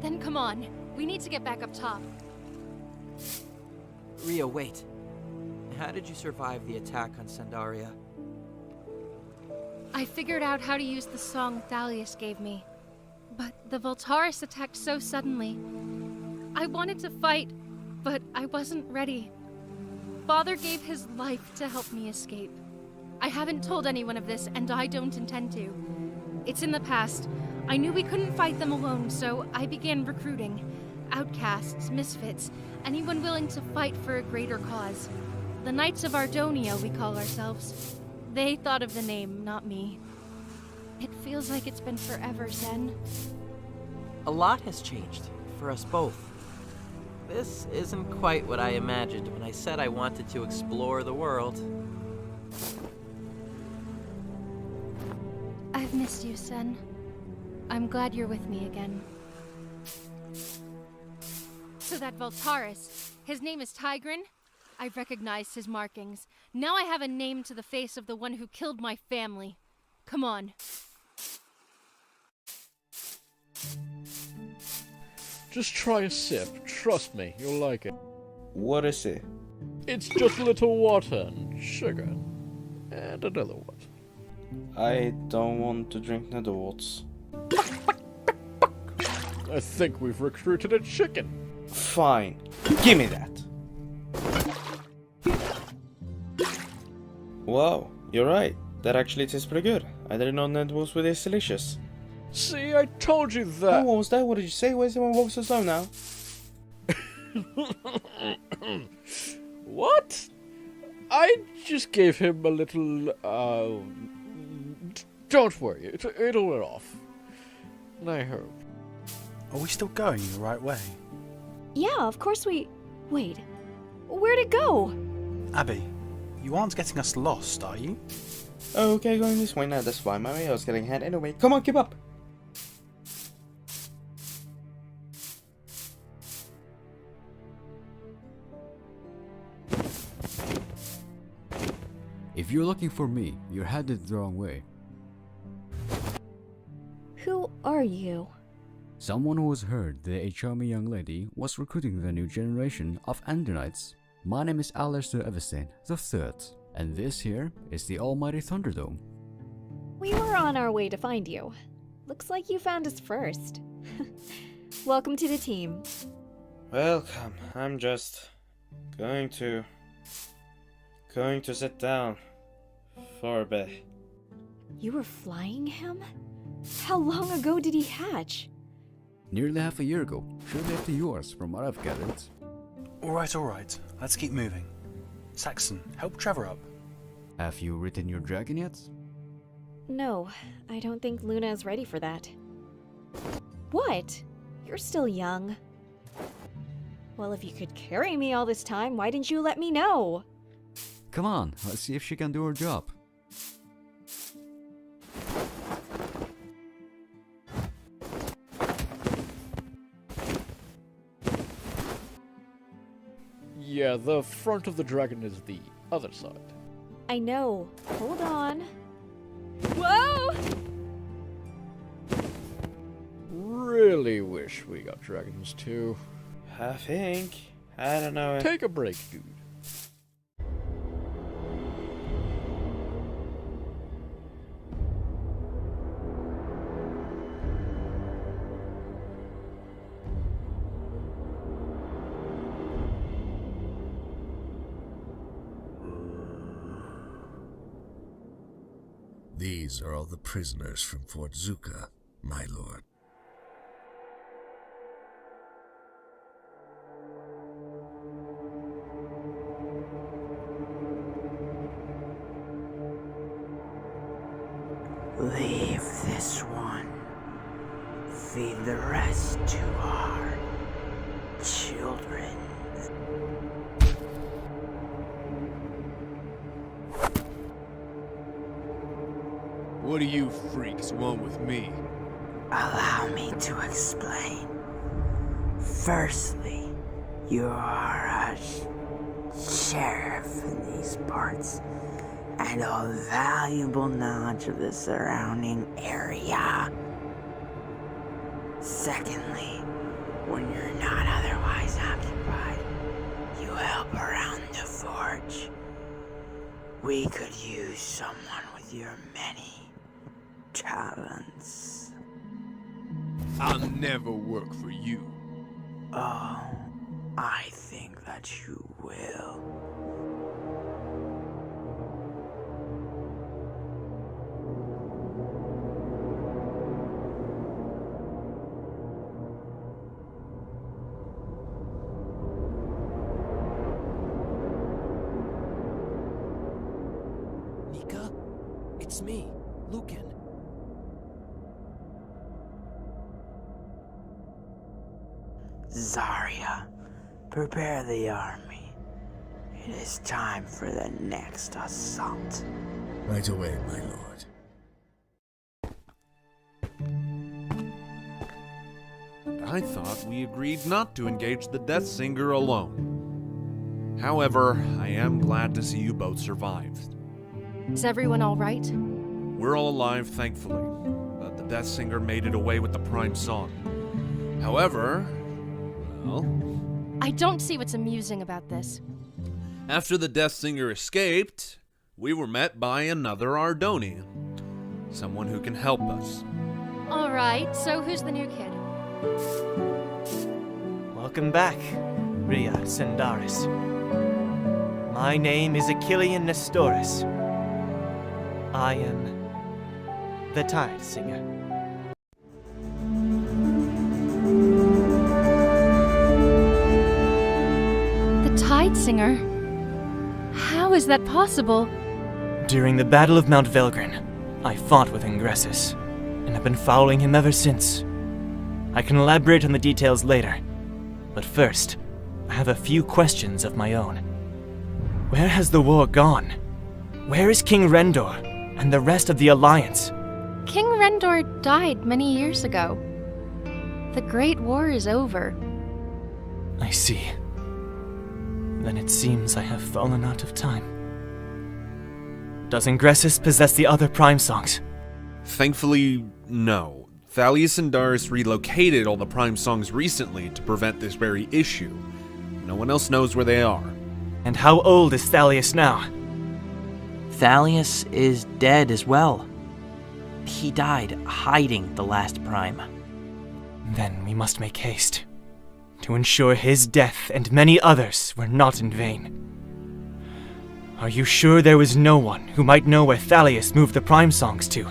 Then come on. We need to get back up top. Rio, wait. How did you survive the attack on Sandaria? I figured out how to use the song Thalius gave me. But the Voltaris attacked so suddenly. I wanted to fight, but I wasn't ready. Father gave his life to help me escape. I haven't told anyone of this, and I don't intend to. It's in the past. I knew we couldn't fight them alone, so I began recruiting. Outcasts, misfits, anyone willing to fight for a greater cause. The Knights of Ardonia, we call ourselves. They thought of the name, not me. It feels like it's been forever, Zen. A lot has changed, for us both. This isn't quite what I imagined when I said I wanted to explore the world. I've missed you, Sen. I'm glad you're with me again. So that Voltaris, his name is Tigran? I've recognized his markings. Now I have a name to the face of the one who killed my family. Come on. Just try a sip. Trust me, you'll like it. What is it? It's just a little water and sugar. And another one. I don't want to drink Netherwoods. I think we've recruited a chicken. Fine. Give me that. Wow, you're right. That actually tastes pretty good. I didn't know Netherwoods were this delicious. See, I told you that. Oh, what was that? What did you say? Why is everyone walking so slow now? What? I just gave him a little, don't worry, it'll wear off. I hope. Are we still going the right way? Yeah, of course we... Wait, where'd it go? Abby, you aren't getting us lost, are you? Oh, okay, going this way now. That's why my way I was getting ahead anyway. Come on, keep up. If you're looking for me, you're headed the wrong way. Who are you? Someone who has heard that a charming young lady was recruiting the new generation of Endonites. My name is Alistair Everstein III, and this here is the almighty Thunderdome. We were on our way to find you. Looks like you found us first. Welcome to the team. Welcome. I'm just going to sit down for a bit. You were flying him? How long ago did he hatch? Nearly half a year ago, shortly after yours, from what I've gathered. Alright. Let's keep moving. Saxon, help Trevor up. Have you written your dragon yet? No, I don't think Luna is ready for that. What? You're still young. Well, if you could carry me all this time, why didn't you let me know? Come on, let's see if she can do her job. Yeah, the front of the dragon is the other side. I know. Hold on. Whoa! Really wish we got dragons too. I don't know. Take a break, dude. These are all the prisoners from Fort Zuka, my lord. Leave this one. Feed the rest to our children. What do you freaks want with me? Allow me to explain. Firstly, you are a sheriff in these parts, and all valuable knowledge of the surrounding area. Secondly, when you're not otherwise occupied, you help around the forge. We could use someone with your many talents. I'll never work for you. Oh, I think that you will. Nika? It's me, Lucan. Zarya, prepare the army. It is time for the next assault. Right away, my lord. I thought we agreed not to engage the Death Singer alone. However, I am glad to see you both survived. Is everyone all right? We're all alive, thankfully, but the Death Singer made it away with the Prime Song. However, well... I don't see what's amusing about this. After the Death Singer escaped, we were met by another Ardonian. Someone who can help us. Alright, so who's the new kid? Welcome back, Rhea Sendaris. My name is Achillean Nestoris. I am the Tide Singer. The Tide Singer? How is that possible? During the Battle of Mount Velgrin, I fought with Ingressus, and have been following him ever since. I can elaborate on the details later, but first, I have a few questions of my own. Where has the war gone? Where is King Rendor and the rest of the Alliance? King Rendor died many years ago. The Great War is over. I see. Then it seems I have fallen out of time. Does Ingressus possess the other Prime Songs? Thankfully, no. Thalius and Darius relocated all the Prime Songs recently to prevent this very issue. No one else knows where they are. And how old is Thalius now? Thalius is dead as well. He died hiding the last Prime. Then we must make haste to ensure his death and many others were not in vain. Are you sure there was no one who might know where Thalius moved the Prime Songs to?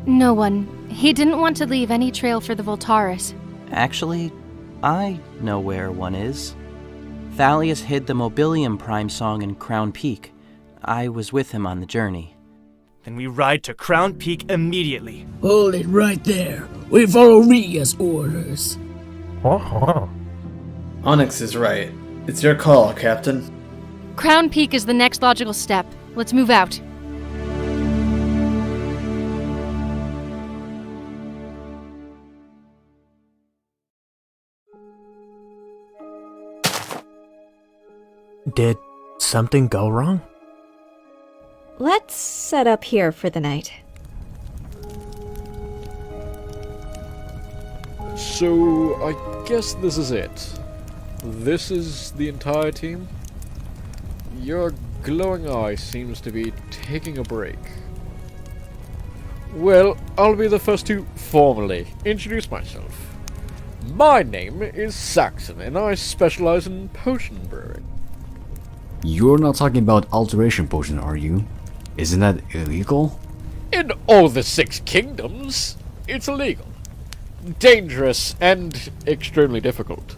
No one. He didn't want to leave any trail for the Voltaris. Actually, I know where one is. Thalius hid the Mobilium Prime Song in Crown Peak. I was with him on the journey. Then we ride to Crown Peak immediately. Hold it right there. We follow Rhea's orders. Onyx is right. It's your call, Captain. Crown Peak is the next logical step. Let's move out. Did something go wrong? Let's set up here for the night. So, I guess this is it. This is the entire team? Your glowing eye seems to be taking a break. Well, I'll be the first to formally introduce myself. My name is Saxon, and I specialize in potion brewing. You're not talking about alteration potion, are you? Isn't that illegal? In all the 6 kingdoms, it's illegal. Dangerous and extremely difficult.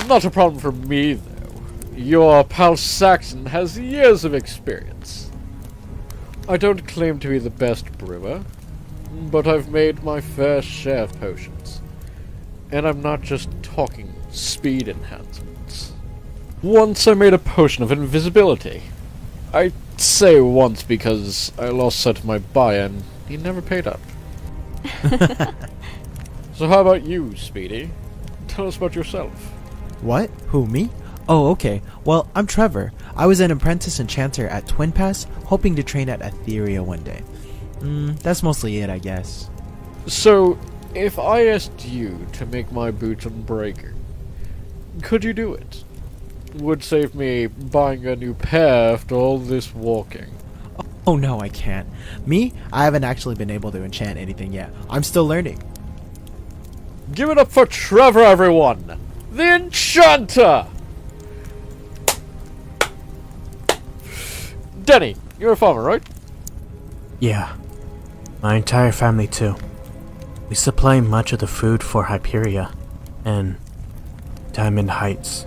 Not a problem for me, though. Your pal Saxon has years of experience. I don't claim to be the best brewer, but I've made my fair share of potions. And I'm not just talking speed enhancements. Once I made a potion of invisibility. I say once because I lost sight of my buyer and he never paid up. So how about you, Speedy? Tell us about yourself. What? Who, me? Oh, okay. Well, I'm Trevor. I was an apprentice enchanter at Twin Pass, hoping to train at Etheria one day. That's mostly it, I guess. So, if I asked you to make my boots unbreaking, could you do it? Would save me buying a new pair after all this walking. Oh no, I can't. Me? I haven't actually been able to enchant anything yet. I'm still learning. Give it up for Trevor, everyone! The Enchanter! Denny, you're a farmer, right? Yeah. My entire family, too. We supply much of the food for Hyperia and Diamond Heights.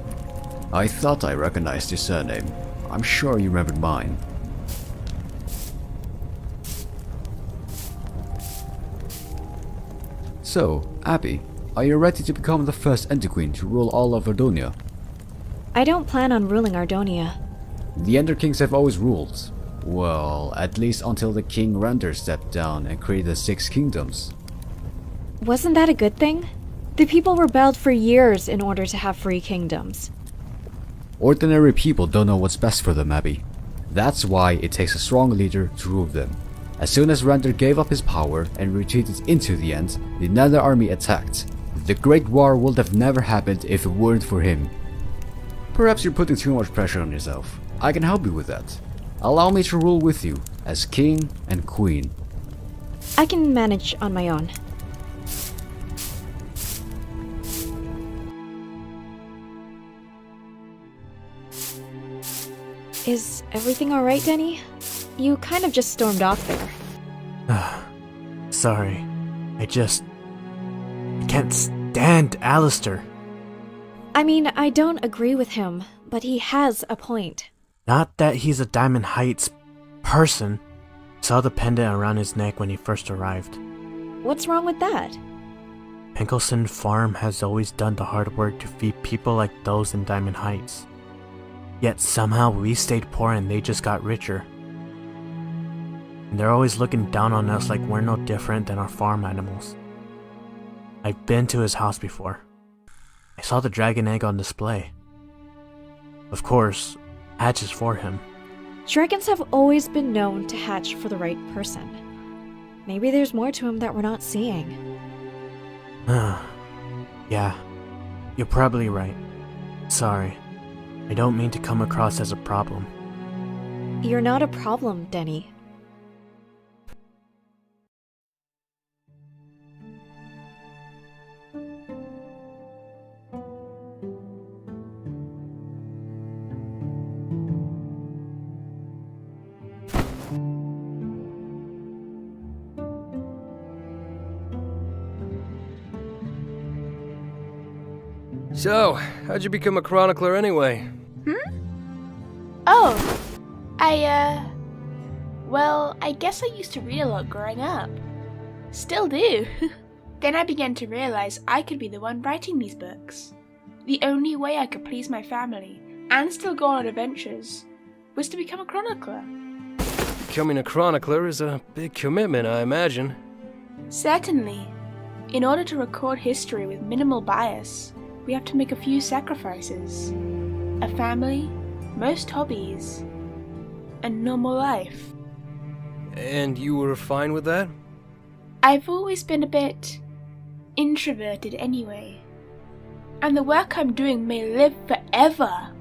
I thought I recognized your surname. I'm sure you remembered mine. So, Abby, are you ready to become the first Ender Queen to rule all of Ardonia? I don't plan on ruling Ardonia. The Ender Kings have always ruled. Well, at least until the King Rendor stepped down and created the 6 kingdoms. Wasn't that a good thing? The people rebelled for years in order to have free kingdoms. Ordinary people don't know what's best for them, Abby. That's why it takes a strong leader to rule them. As soon as Randor gave up his power and retreated into the End, the Nether army attacked. The Great War would have never happened if it weren't for him. Perhaps you're putting too much pressure on yourself. I can help you with that. Allow me to rule with you, as king and queen. I can manage on my own. Is everything alright, Denny? You kind of just stormed off there. Sorry. I can't stand Alistair. I mean, I don't agree with him, but he has a point. Not that he's a Diamond Heights person. Saw the pendant around his neck when he first arrived. What's wrong with that? Pinkelson Farm has always done the hard work to feed people like those in Diamond Heights. Yet somehow we stayed poor and they just got richer. And they're always looking down on us like we're no different than our farm animals. I've been to his house before. I saw the dragon egg on display. Of course, Hatch is for him. Dragons have always been known to hatch for the right person. Maybe there's more to him that we're not seeing. Yeah, you're probably right. Sorry. I don't mean to come across as a problem. You're not a problem, Denny. So, how'd you become a chronicler anyway? Oh, well, I guess I used to read a lot growing up. Still do. Then I began to realize I could be the one writing these books. The only way I could please my family and still go on adventures was to become a chronicler. Becoming a chronicler is a big commitment, I imagine. Certainly. In order to record history with minimal bias, we have to make a few sacrifices. A family, most hobbies, a normal life. And you were fine with that? I've always been a bit introverted anyway. And the work I'm doing may live forever.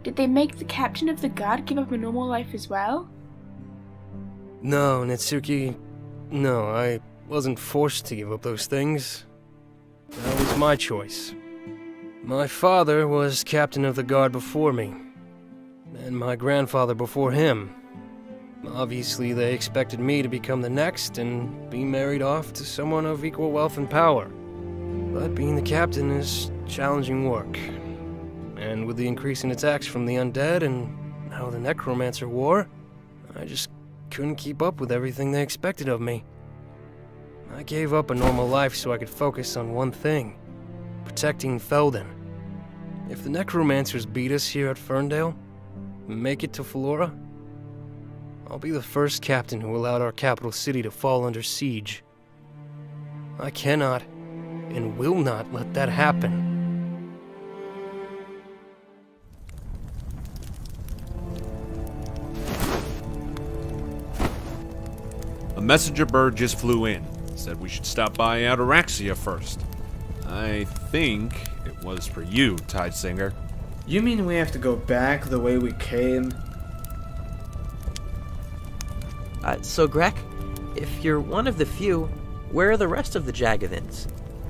Did they make the captain of the guard give up a normal life as well? No, Netsuki. No, I wasn't forced to give up those things. That was my choice. My father was captain of the guard before me, and my grandfather before him. Obviously, they expected me to become the next and be married off to someone of equal wealth and power. But being the captain is challenging work. And with the increasing attacks from the undead and now the Necromancer War, I just couldn't keep up with everything they expected of me. I gave up a normal life so I could focus on one thing: protecting Felden. If the Necromancers beat us here at Ferndale, and make it to Flora, I'll be the first captain who allowed our capital city to fall under siege. I cannot and will not let that happen. A messenger bird just flew in. Said we should stop by Ataraxia first. I think it was for you, Tidesinger. You mean we have to go back the way we came? So Grek, if you're one of the few, where are the rest of the Jagathans?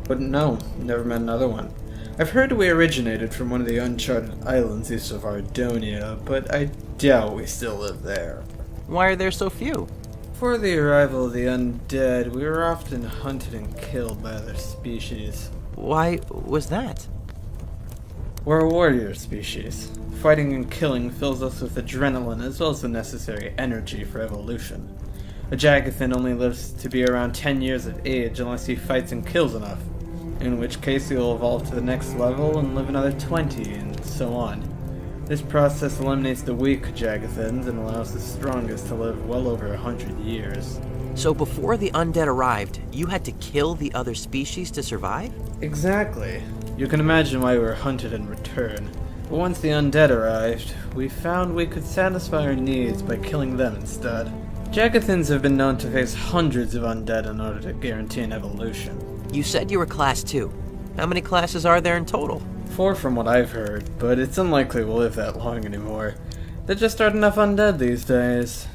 Wouldn't know. Never met another one. I've heard we originated from one of the uncharted islands east of Ardonia, but I doubt we still live there. Why are there so few? Before the arrival of the undead, we were often hunted and killed by other species. Why was that? We're a warrior species. Fighting and killing fills us with adrenaline as well as the necessary energy for evolution. A Jagathan only lives to be around 10 years of age unless he fights and kills enough, in which case he will evolve to the next level and live another 20, and so on. This process eliminates the weak Jagathans and allows the strongest to live well over 100 years. So before the undead arrived, you had to kill the other species to survive? Exactly. You can imagine why we were hunted in return. But once the undead arrived, we found we could satisfy our needs by killing them instead. Jagathans have been known to face hundreds of undead in order to guarantee an evolution. You said you were Class 2. How many classes are there in total? 4 from what I've heard, but it's unlikely we'll live that long anymore. There just aren't enough undead these days.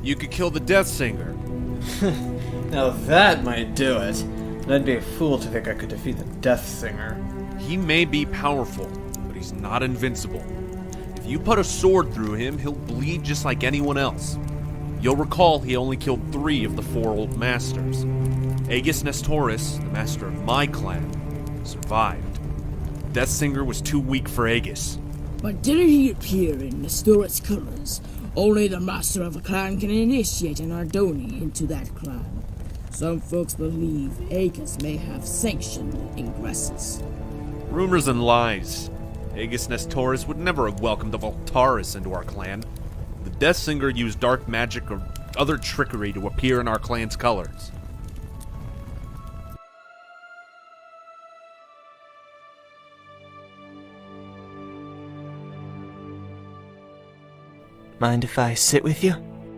You could kill the Death Singer. Now that might do it. But I'd be a fool to think I could defeat the Death Singer. He may be powerful, but he's not invincible. If you put a sword through him, he'll bleed just like anyone else. You'll recall he only killed 3 of the 4 old masters. Aegis Nestoris, the master of my clan, survived. Death Singer was too weak for Aegis. But didn't he appear in Nestoris colors? Only the master of a clan can initiate an Ardoni into that clan. Some folks believe Aegis may have sanctioned Ingressus. Rumors and lies. Aegis Nestoris would never have welcomed the Voltaris into our clan. The Death Singer used dark magic or other trickery to appear in our clan's colors. Mind if I sit with you?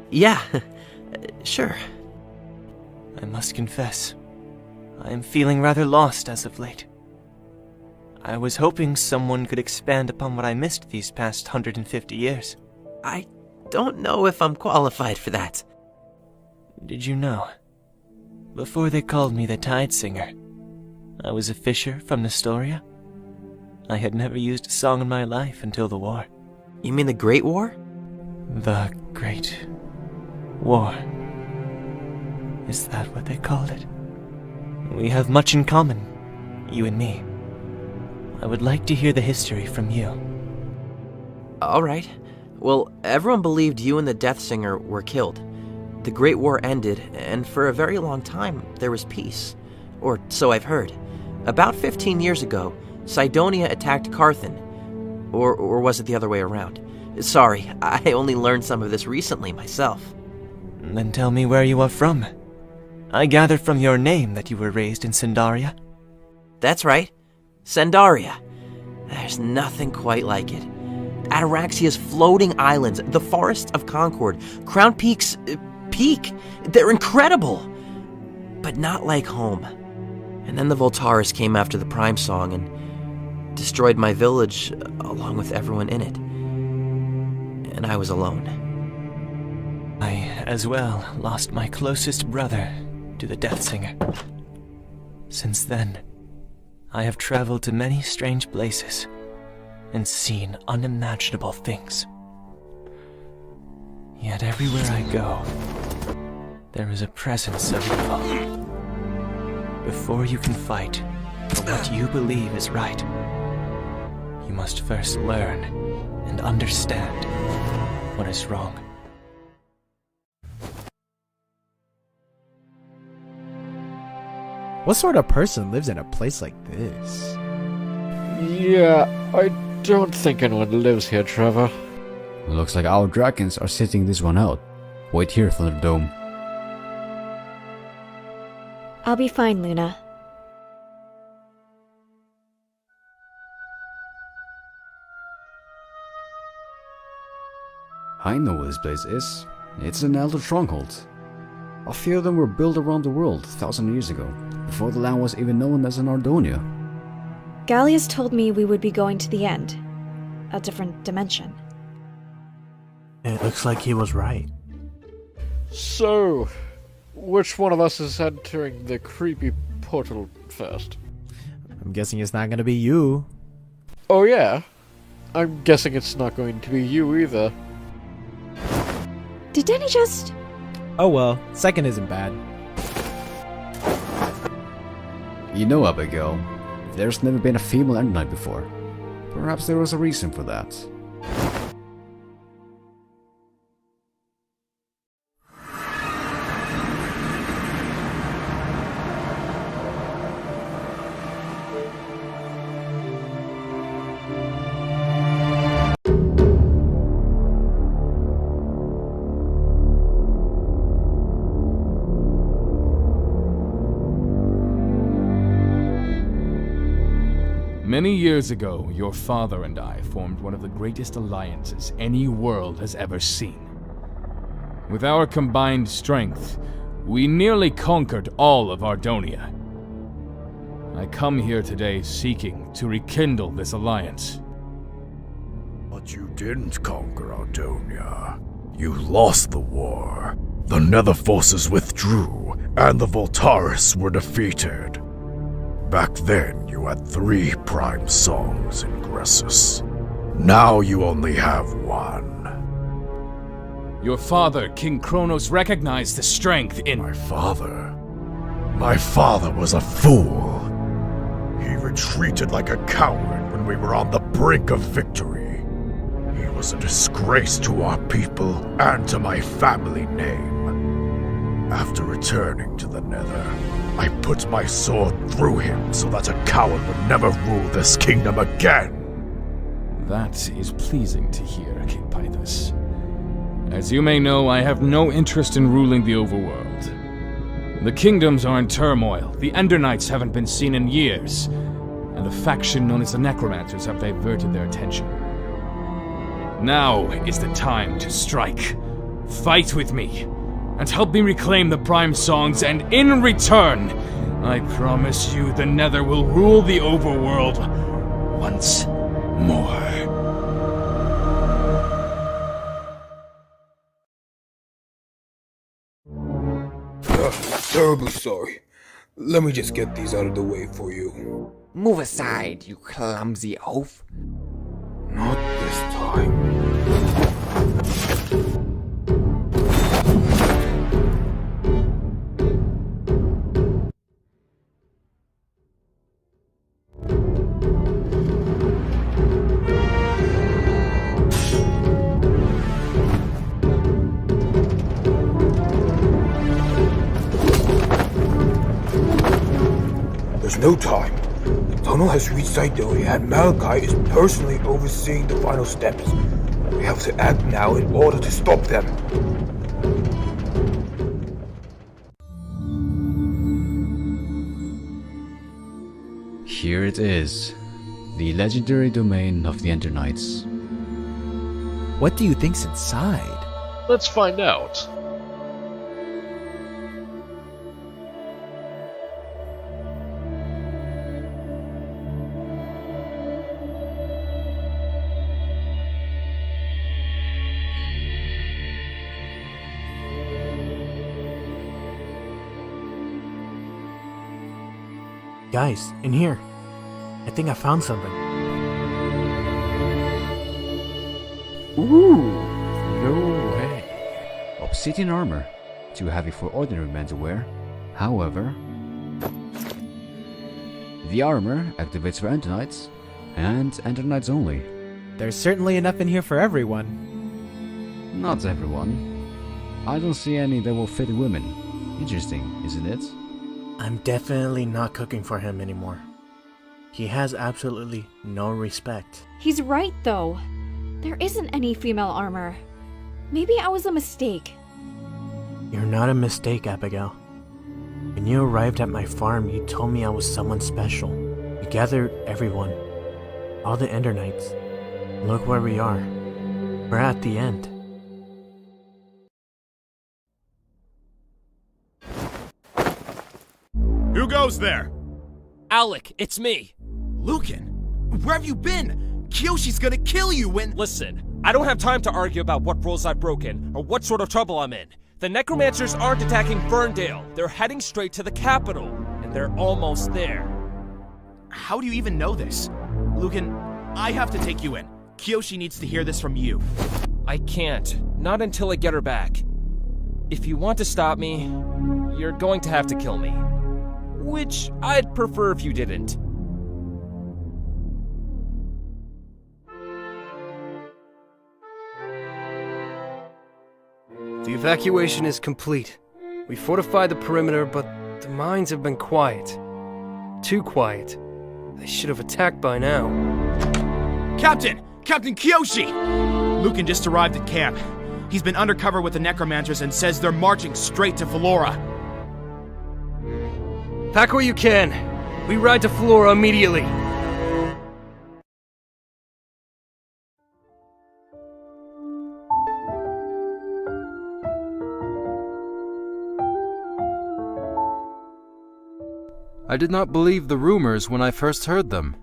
Yeah, sure. I must confess, I am feeling rather lost as of late. I was hoping someone could expand upon what I missed these past 150 years. I don't know if I'm qualified for that. Did you know? Before they called me the Tide Singer, I was a fisher from Nestoria. I had never used a song in my life until the war. You mean the Great War? The Great War. Is that what they called it? We have much in common, you and me. I would like to hear the history from you. Alright. Well, everyone believed you and the Death Singer were killed. The Great War ended, and for a very long time, there was peace. Or so I've heard. About 15 years ago, Cydonia attacked Carthan. Or was it the other way around? Sorry, I only learned some of this recently myself. Then tell me where you are from. I gathered from your name that you were raised in Sendaria. That's right. Sendaria. There's nothing quite like it. Ataraxia's floating islands, the Forest of Concord, Crown Peak's peak. They're incredible. But not like home. And then the Voltaris came after the Prime Song and destroyed my village along with everyone in it. And I was alone. I, as well, lost my closest brother to the Death Singer. Since then, I have traveled to many strange places and seen unimaginable things. Yet everywhere I go, there is a presence of evil. Before you can fight for what you believe is right, you must first learn and understand what is wrong. What sort of person lives in a place like this? Yeah, I don't think anyone lives here, Trevor. Looks like our dragons are sitting this one out. Wait here, Thunderdome. I'll be fine, Luna. I know what this place is. It's an elder stronghold. A few of them were built around the world 1,000 years ago, before the land was even known as an Ardonia. Gallius told me we would be going to the end. A different dimension. It looks like he was right. So, which one of us is entering the creepy portal first? I'm guessing it's not gonna be you. Oh yeah? I'm guessing it's not going to be you either. Did Danny just... Oh well, second isn't bad. You know, Abigail, there's never been a female End Knight before. Perhaps there was a reason for that. Many years ago, your father and I formed one of the greatest alliances any world has ever seen. With our combined strength, we nearly conquered all of Ardonia. I come here today seeking to rekindle this alliance. But you didn't conquer Ardonia. You lost the war. The Nether forces withdrew, and the Voltaris were defeated. Back then, you had 3 prime songs in Gressus. Now you only have 1. Your father, King Kronos, recognized the strength in... My father? My father was a fool. He retreated like a coward when we were on the brink of victory. He was a disgrace to our people and to my family name. After returning to the Nether, I put my sword through him so that a coward would never rule this kingdom again. That is pleasing to hear, King Pythus. As you may know, I have no interest in ruling the overworld. The kingdoms are in turmoil, the Ender Knights haven't been seen in years, and the faction known as the Necromancers have diverted their attention. Now is the time to strike. Fight with me, and help me reclaim the Prime Songs, and in return, I promise you the Nether will rule the overworld once more. Terribly sorry. Let me just get these out of the way for you. Move aside, you clumsy oaf. Not this time. There's no time. The tunnel has reached Cydonia and Malachi is personally overseeing the final steps. We have to act now in order to stop them. Here it is. The legendary domain of the Ender Knights. What do you think's inside? Let's find out. Guys, in here. I think I found something. Ooh, no way. Obsidian armor. Too heavy for ordinary men to wear. However, the armor activates for Ender Knights, and Ender Knights only. There's certainly enough in here for everyone. Not everyone. I don't see any that will fit women. Interesting, isn't it? I'm definitely not cooking for him anymore. He has absolutely no respect. He's right, though. There isn't any female armor. Maybe I was a mistake. You're not a mistake, Abigail. When you arrived at my farm, you told me I was someone special. You gathered everyone, all the Ender Knights. Look where we are. We're at the end. Who goes there? Alec, it's me. Lucan, where have you been? Kyoshi's gonna kill you when— Listen, I don't have time to argue about what rules I've broken or what sort of trouble I'm in. The Necromancers aren't attacking Ferndale. They're heading straight to the capital, and they're almost there. How do you even know this? Lucan, I have to take you in. Kyoshi needs to hear this from you. I can't. Not until I get her back. If you want to stop me, you're going to have to kill me. Which I'd prefer if you didn't. The evacuation is complete. We fortified the perimeter, but the mines have been quiet. Too quiet. They should have attacked by now. Captain! Captain Kyoshi! Lucan just arrived at camp. He's been undercover with the Necromancers and says they're marching straight to Flora. Pack what you can. We ride to Flora immediately. I did not believe the rumors when I first heard them.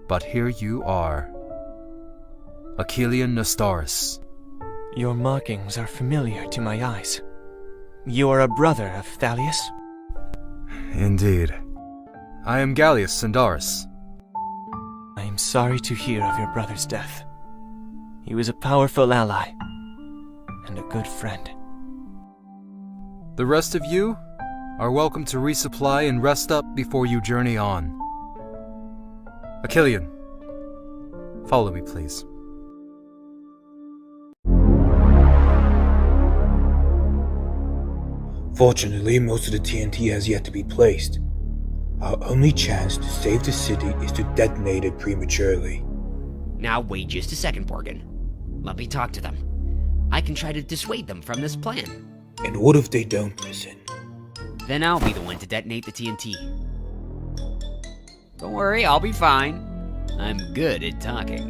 But here you are. Achillean Nestoris. Your markings are familiar to my eyes. You are a brother of Thalius? Indeed. I am Gallius Sindaris. I am sorry to hear of your brother's death. He was a powerful ally and a good friend. The rest of you are welcome to resupply and rest up before you journey on. Achillean, follow me, please. Fortunately, most of the TNT has yet to be placed. Our only chance to save the city is to detonate it prematurely. Now wait just a second, Borgin. Let me talk to them. I can try to dissuade them from this plan. And what if they don't listen? Then I'll be the one to detonate the TNT. Don't worry, I'll be fine. I'm good at talking.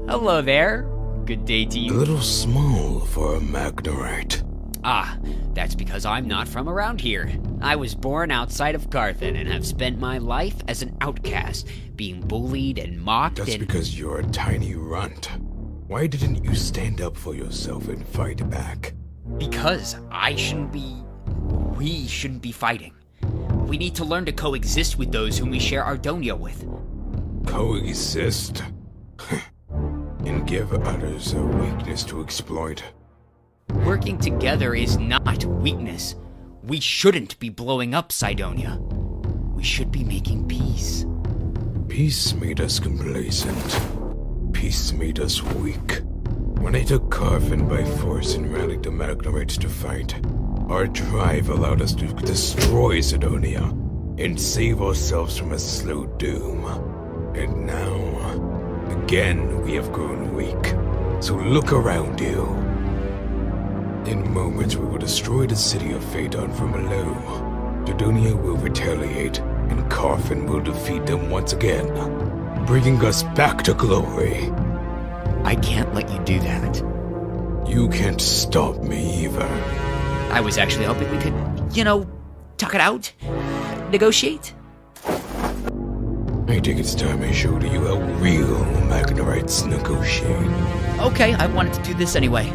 Hello there. Good day to you. A little small for a Magnerite. Ah, that's because I'm not from around here. I was born outside of Carthan and have spent my life as an outcast, being bullied and mocked. That's because you're a tiny runt. Why didn't you stand up for yourself and fight back? Because we shouldn't be fighting. We need to learn to coexist with those whom we share Ardonia with. Coexist? And give others a weakness to exploit. Working together is not weakness. We shouldn't be blowing up Cydonia. We should be making peace. Peace made us complacent. Peace made us weak. When they took Carthan by force and rallied the Magnerites to fight, our drive allowed us to destroy Cydonia and save ourselves from a slow doom. And now, again, we have grown weak. So look around you. In moments, we will destroy the city of Phaedon from below. Cydonia will retaliate, and Carthan will defeat them once again, bringing us back to glory. I can't let you do that. You can't stop me either. I was actually hoping we could, talk it out. Negotiate. I think it's time I showed you how real Magnerites negotiate. Okay, I wanted to do this anyway.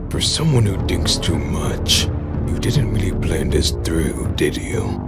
For someone who thinks too much, you didn't really plan this through, did you?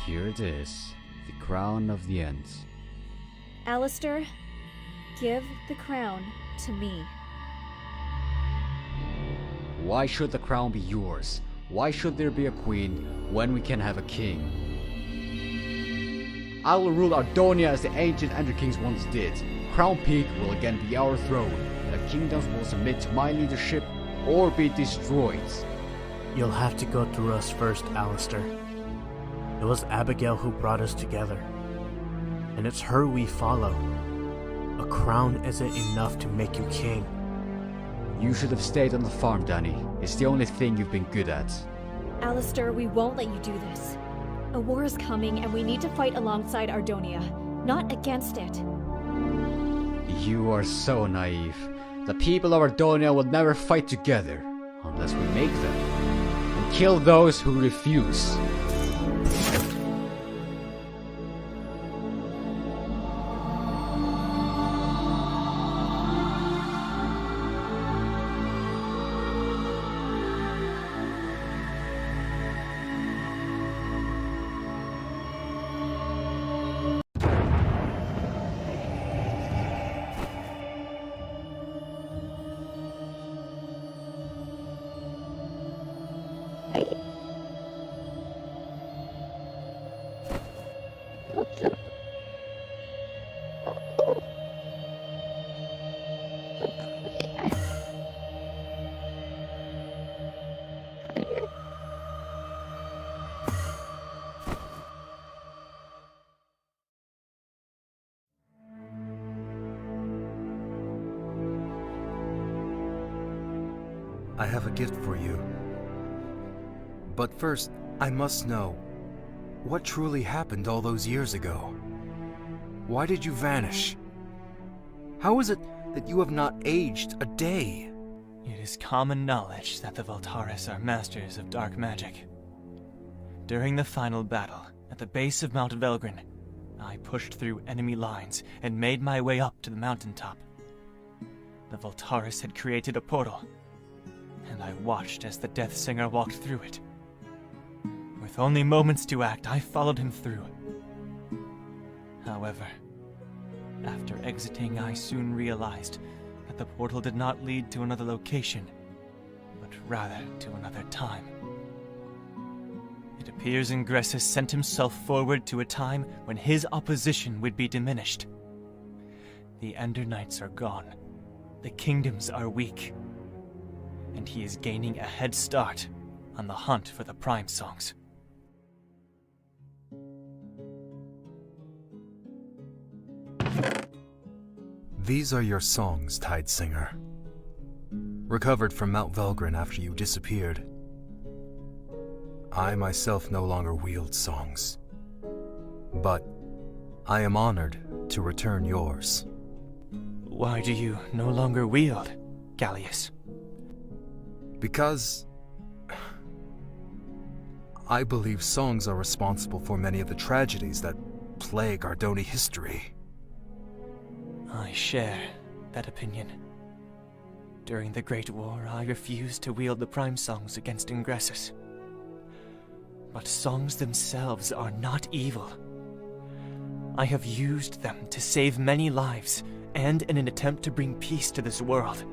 Here it is, the crown of the Ents. Alistair, give the crown to me. Why should the crown be yours? Why should there be a queen when we can have a king? I will rule Ardonia as the ancient Ender Kings once did. Crown Peak will again be our throne, and the kingdoms will submit to my leadership or be destroyed. You'll have to go through us first, Alistair. It was Abigail who brought us together, and it's her we follow. A crown isn't enough to make you king. You should have stayed on the farm, Danny. It's the only thing you've been good at. Alistair, we won't let you do this. A war is coming and we need to fight alongside Ardonia, not against it. You are so naive. The people of Ardonia will never fight together unless we make them, and kill those who refuse. I have a gift for you. But first, I must know, what truly happened all those years ago? Why did you vanish? How is it that you have not aged a day? It is common knowledge that the Voltaris are masters of dark magic. During the final battle, at the base of Mount Velgrin, I pushed through enemy lines and made my way up to the mountaintop. The Voltaris had created a portal, and I watched as the Death Singer walked through it. With only moments to act, I followed him through. However, after exiting, I soon realized that the portal did not lead to another location, but rather to another time. It appears Ingressus sent himself forward to a time when his opposition would be diminished. The Ender Knights are gone, the kingdoms are weak, and he is gaining a head start on the hunt for the Prime Songs. These are your songs, Tide Singer. Recovered from Mount Velgrin after you disappeared. I myself no longer wield songs, but I am honored to return yours. Why do you no longer wield, Gallius? Because I believe songs are responsible for many of the tragedies that plague Ardoni history. I share that opinion. During the Great War, I refused to wield the Prime Songs against Ingressus. But songs themselves are not evil. I have used them to save many lives, and in an attempt to bring peace to this world.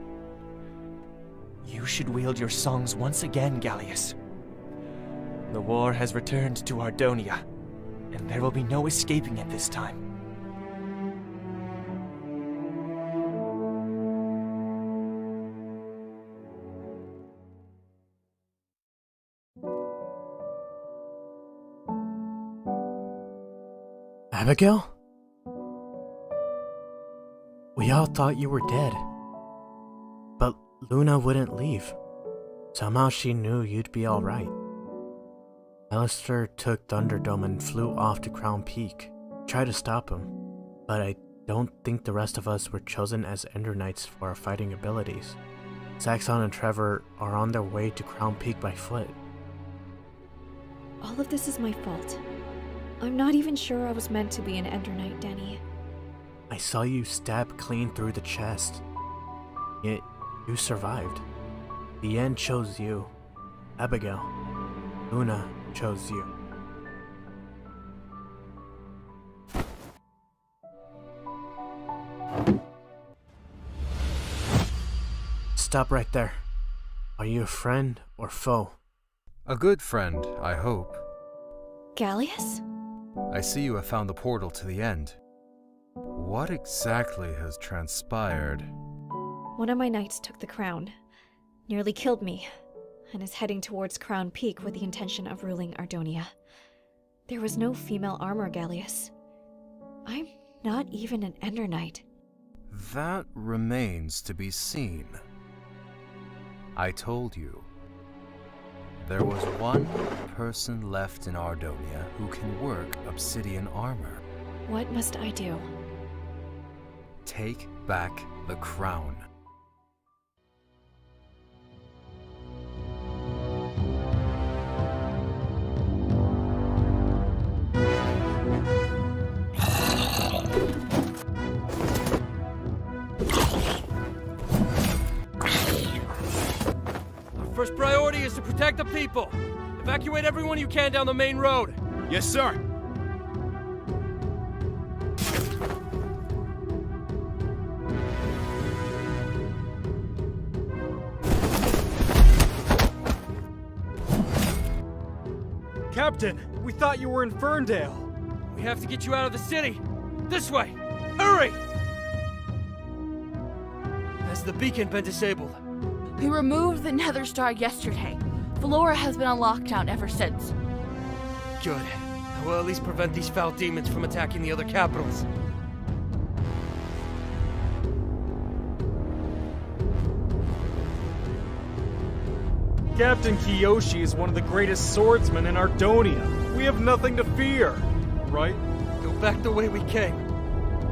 You should wield your songs once again, Gallius. The war has returned to Ardonia, and there will be no escaping it this time. Abigail? We all thought you were dead. But Luna wouldn't leave. Somehow she knew you'd be alright. Alistair took Thunderdome and flew off to Crown Peak. Tried to stop him, but I don't think the rest of us were chosen as Ender Knights for our fighting abilities. Zaxxon and Trevor are on their way to Crown Peak by foot. All of this is my fault. I'm not even sure I was meant to be an Ender Knight, Denny. I saw you stab clean through the chest. Yet, you survived. The end chose you. Abigail. Luna chose you. Stop right there. Are you a friend or foe? A good friend, I hope. Gallius? I see you have found the portal to the end. What exactly has transpired? One of my knights took the crown, nearly killed me, and is heading towards Crown Peak with the intention of ruling Ardonia. There was no female armor, Gallius. I'm not even an Ender Knight. That remains to be seen. I told you. There was one person left in Ardonia who can work obsidian armor. What must I do? Take back the crown. Our first priority is to protect the people. Evacuate everyone you can down the main road. Yes, sir. Captain, we thought you were in Ferndale. We have to get you out of the city. This way! Hurry! Has the beacon been disabled? We removed the Nether Star yesterday. Valora has been on lockdown ever since. Good. We'll at least prevent these foul demons from attacking the other capitals. Captain Kiyoshi is one of the greatest swordsmen in Ardonia. We have nothing to fear, right? Go back the way we came.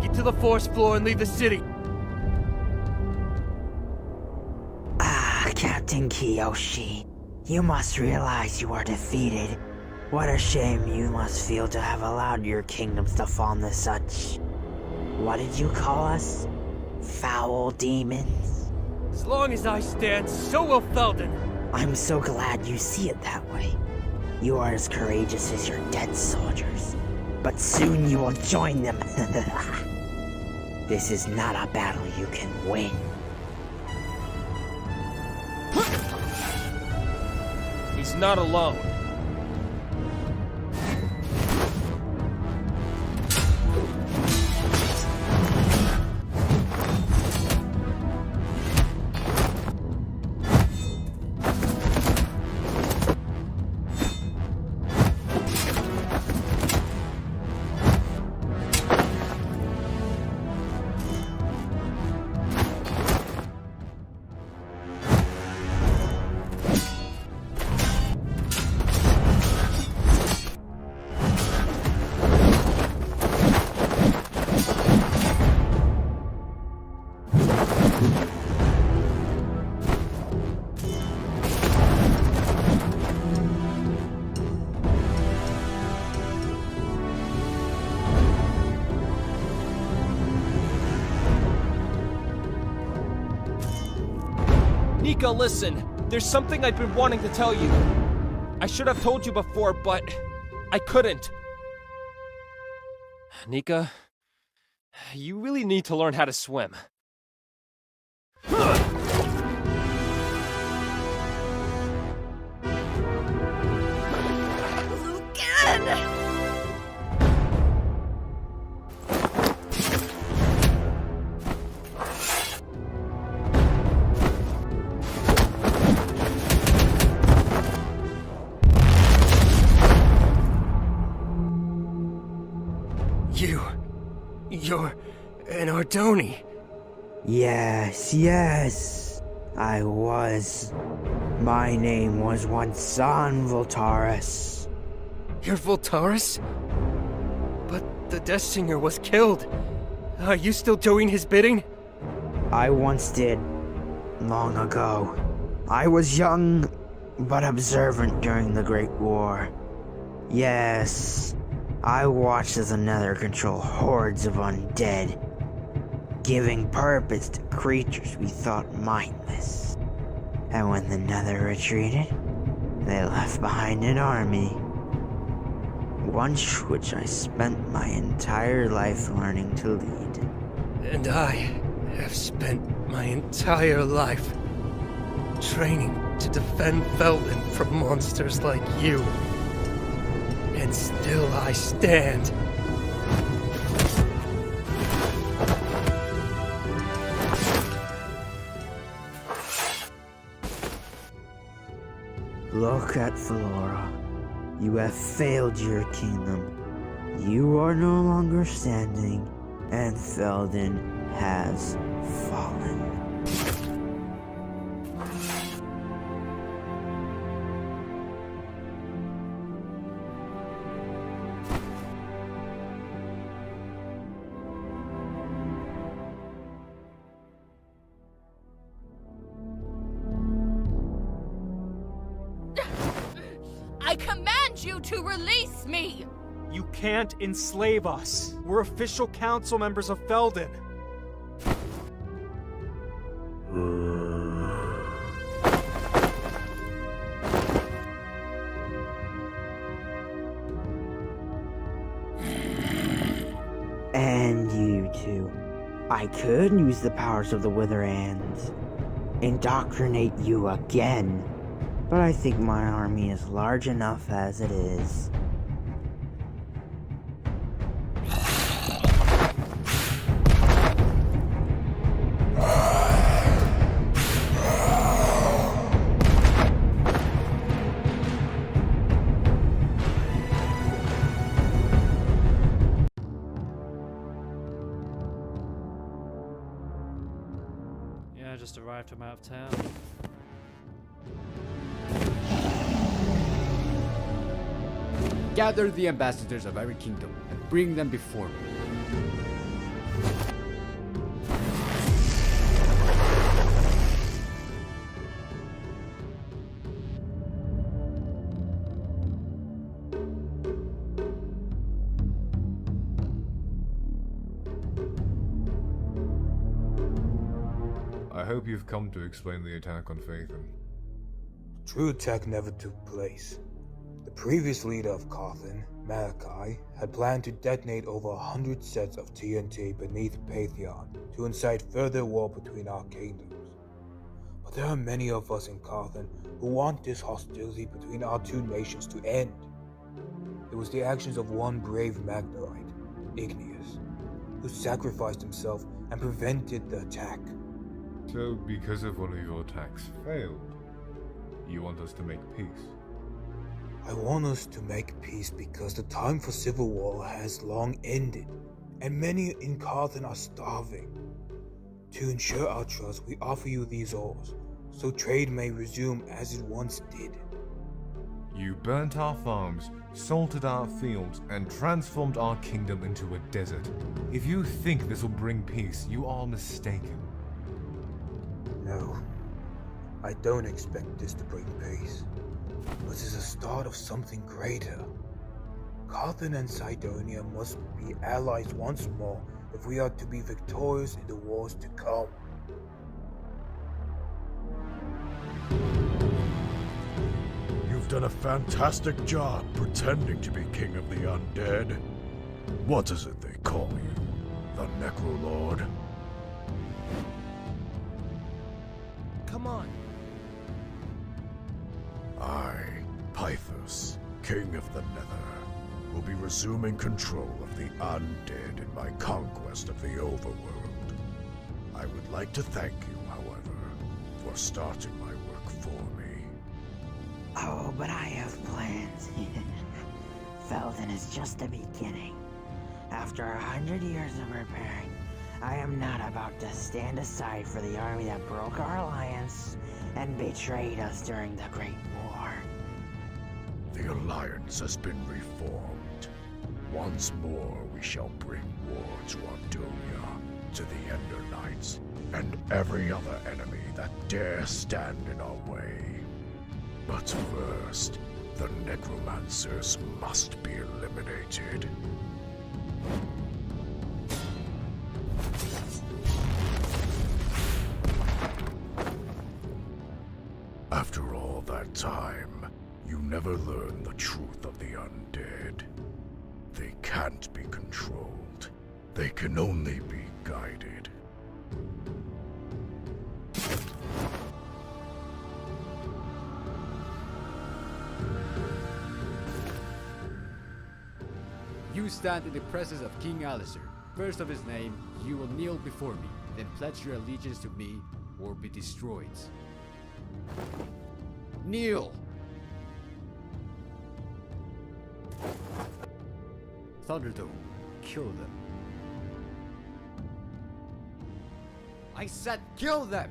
Get to the 4th floor and leave the city. Captain Kiyoshi, you must realize you are defeated. What a shame you must feel to have allowed your kingdoms to fall into such... What did you call us? Foul demons? As long as I stand, so will Felden. I'm so glad you see it that way. You are as courageous as your dead soldiers. But soon you will join them. This is not a battle you can win. He's not alone. Nika, listen. There's something I've been wanting to tell you. I should have told you before, but I couldn't. Nika, you really need to learn how to swim. Lucan! You're an Ardoni. Yes, I was. My name was once San Voltaris. You're Voltaris? But the Death Singer was killed. Are you still doing his bidding? I once did. Long ago. I was young, but observant during the Great War. Yes, I watched as the Nether controlled hordes of undead, giving purpose to creatures we thought mindless. And when the Nether retreated, they left behind an army. One which I spent my entire life learning to lead. And I have spent my entire life training to defend Felden from monsters like you. And still I stand. Look at Valora. You have failed your kingdom. You are no longer standing, and Felden has fallen. I command you to release me! You can't enslave us. We're official council members of Felden. And you two. I could use the powers of the Witherhands. Indoctrinate you again. But I think my army is large enough as it is. Yeah, I just arrived from out of town. Gather the ambassadors of every kingdom and bring them before me. I hope you've come to explain the attack on Phaethon. True attack never took place. The previous leader of Carthan, Malachi, had planned to detonate over 100 sets of TNT beneath Phaethon to incite further war between our kingdoms. But there are many of us in Carthan who want this hostility between our two nations to end. It was the actions of one brave Magnerite, Igneous, who sacrificed himself and prevented the attack. So, because of one of your attacks failed, you want us to make peace? I want us to make peace because the time for civil war has long ended, and many in Carthan are starving. To ensure our trust, we offer you these ores, so trade may resume as it once did. You burnt our farms, salted our fields, and transformed our kingdom into a desert. If you think this will bring peace, you are mistaken. No, I don't expect this to bring peace, but it's the start of something greater. Carthan and Cydonia must be allies once more if we are to be victorious in the wars to come. You've done a fantastic job pretending to be king of the undead. What is it they call you? The Necrolord? Come on. I, Pythos, king of the Nether, will be resuming control of the undead in my conquest of the overworld. I would like to thank you, however, for starting my work for me. Oh, but I have plans. Felden is just the beginning. After 100 years of preparing, I am not about to stand aside for the army that broke our alliance and betrayed us during the Great War. The Alliance has been reformed. Once more we shall bring war to Ardonia, to the Ender Knights, and every other enemy that dare stand in our way. But first, the Necromancers must be eliminated. After all that time, you never learn the truth of the undead. They can't be controlled. They can only be guided. You stand in the presence of King Alistair. First of his name, you will kneel before me, then pledge your allegiance to me, or be destroyed. Kneel! Thunderdome, kill them. I said kill them!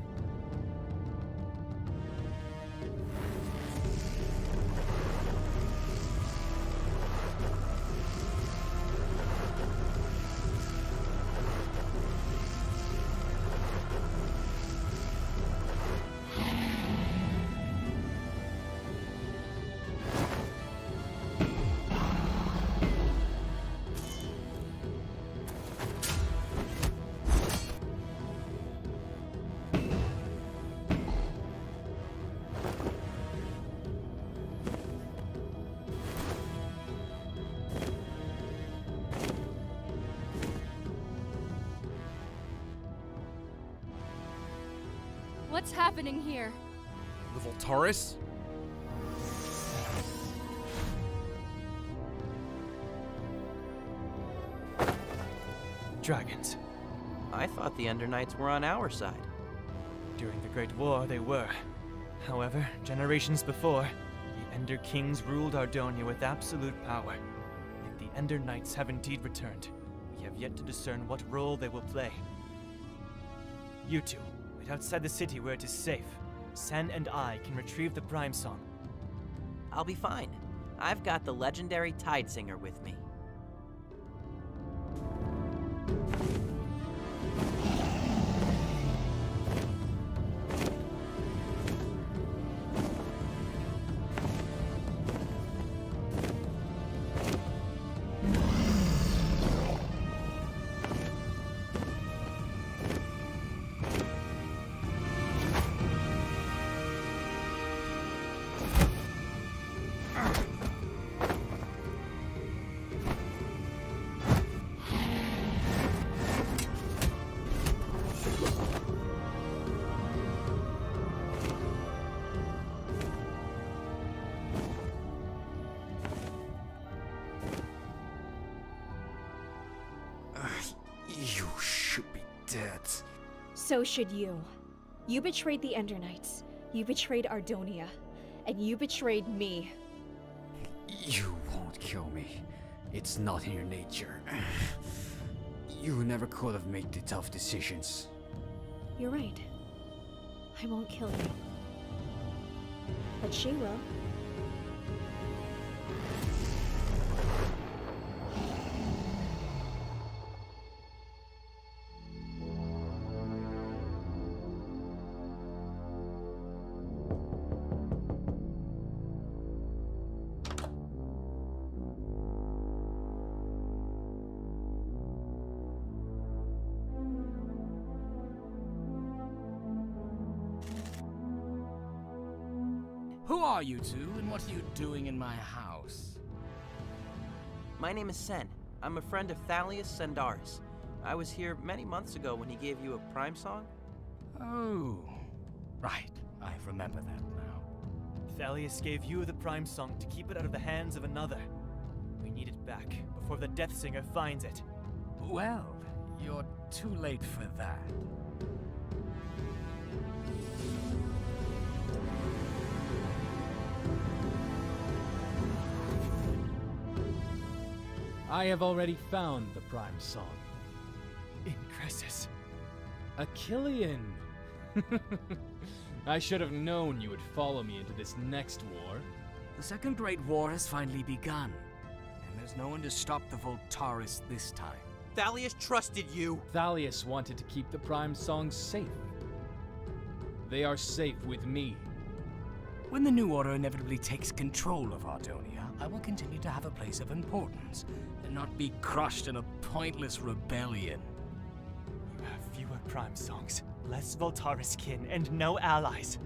What's happening here? The Voltaris? Dragons. I thought the Ender Knights were on our side. During the Great War, they were. However, generations before, the Ender Kings ruled Ardonia with absolute power. If the Ender Knights have indeed returned, we have yet to discern what role they will play. You two, wait outside the city where it is safe. Sen and I can retrieve the Prime Song. I'll be fine. I've got the legendary Tidesinger with me. You should be dead. So should you. You betrayed the Ender Knights. You betrayed Ardonia. And you betrayed me. You won't kill me. It's not in your nature. You never could have made the tough decisions. You're right. I won't kill you. But she will. Who are you two, and what are you doing in my house? My name is Sen. I'm a friend of Thalius Sendaris. I was here many months ago when he gave you a Prime Song. Oh, right. I remember that now. Thalius gave you the Prime Song to keep it out of the hands of another. We need it back before the Death Singer finds it. Well, you're too late for that. I have already found the Prime Song. Ingressus. Achillean! I should have known you would follow me into this next war. The Second Great War has finally begun, and there's no one to stop the Voltaris this time. Thalius trusted you! Thalius wanted to keep the Prime Songs safe. They are safe with me. When the New Order inevitably takes control of Ardonia, I will continue to have a place of importance, and not be crushed in a pointless rebellion. You have fewer Prime Songs, less Voltaris kin, and no allies.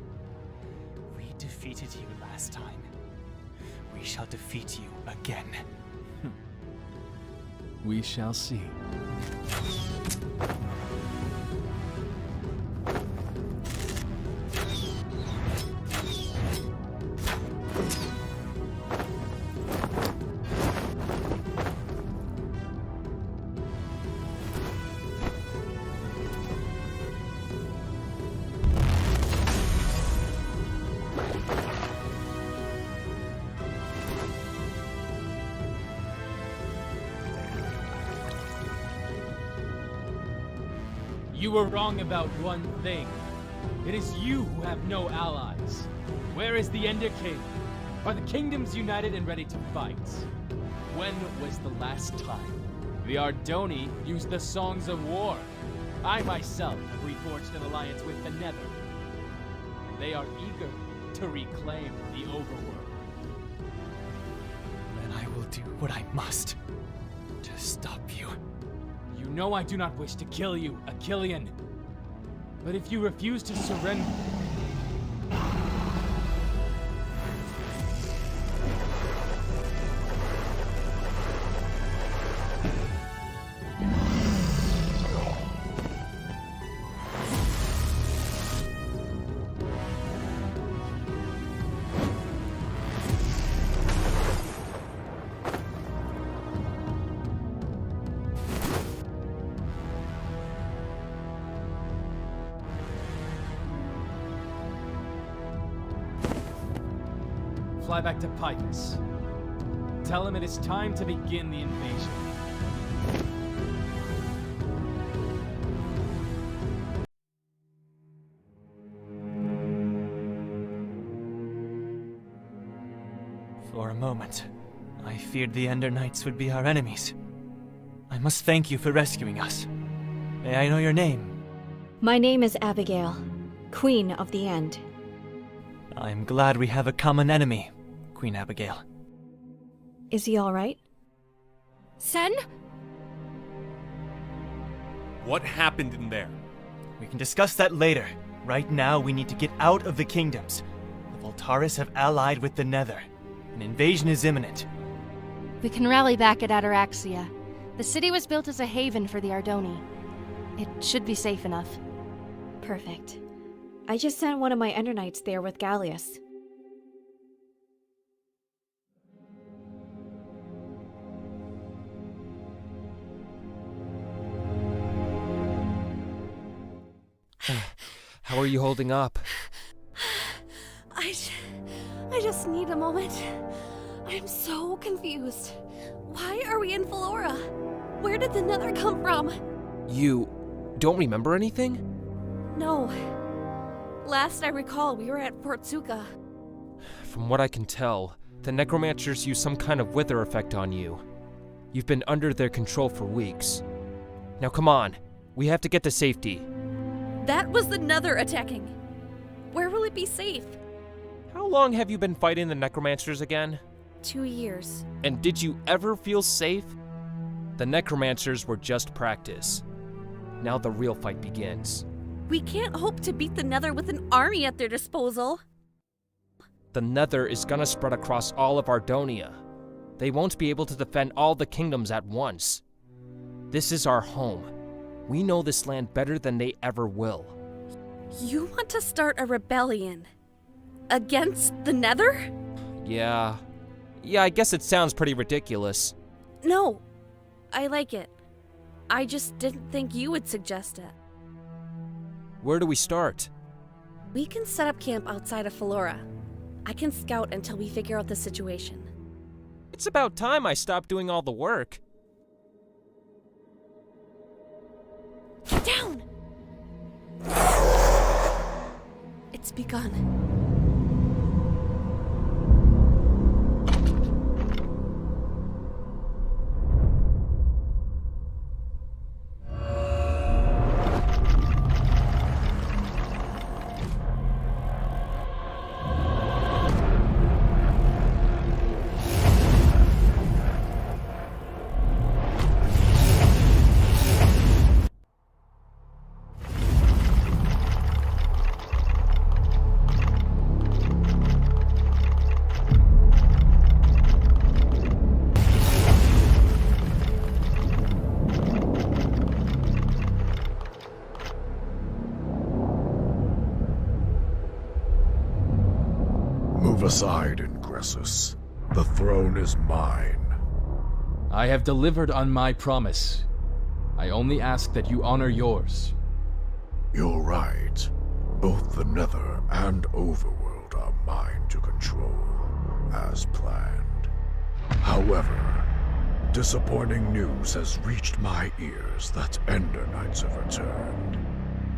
We defeated you last time. We shall defeat you again. We shall see. You were wrong about one thing. It is you who have no allies. Where is the Ender King? Are the kingdoms united and ready to fight? When was the last time? The Ardoni used the Songs of War. I myself have reforged an alliance with the Nether. And they are eager to reclaim the overworld. Then I will do what I must to stop you. You know I do not wish to kill you, Achillean. But if you refuse to surrender... fly back to Picus. Tell him it is time to begin the invasion. For a moment, I feared the Ender Knights would be our enemies. I must thank you for rescuing us. May I know your name? My name is Abigail, Queen of the End. I'm glad we have a common enemy, Queen Abigail. Is he all right? Sen? What happened in there? We can discuss that later. Right now, we need to get out of the kingdoms. The Voltaris have allied with the Nether. An invasion is imminent. We can rally back at Ataraxia. The city was built as a haven for the Ardoni. It should be safe enough. Perfect. I just sent one of my Ender Knights there with Gallius. How are you holding up? I just need a moment. I'm so confused. Why are we in Flora? Where did the Nether come from? You don't remember anything? No. Last I recall, we were at Fort Zuka. From what I can tell, the necromancers use some kind of wither effect on you. You've been under their control for weeks. Now come on, we have to get to safety. That was the Nether attacking. Where will it be safe? How long have you been fighting the necromancers again? 2 years. And did you ever feel safe? The necromancers were just practice. Now the real fight begins. We can't hope to beat the Nether with an army at their disposal. The Nether is gonna spread across all of Ardonia. They won't be able to defend all the kingdoms at once. This is our home. We know this land better than they ever will. You want to start a rebellion? Against the Nether? Yeah, I guess it sounds pretty ridiculous. No, I like it. I just didn't think you would suggest it. Where do we start? We can set up camp outside of Flora. I can scout until we figure out the situation. It's about time I stopped doing all the work. Get down! It's begun. Move aside, Ingressus. The throne is mine. I have delivered on my promise. I only ask that you honor yours. You're right. Both the Nether and Overworld are mine to control, as planned. However, disappointing news has reached my ears that Ender Knights have returned,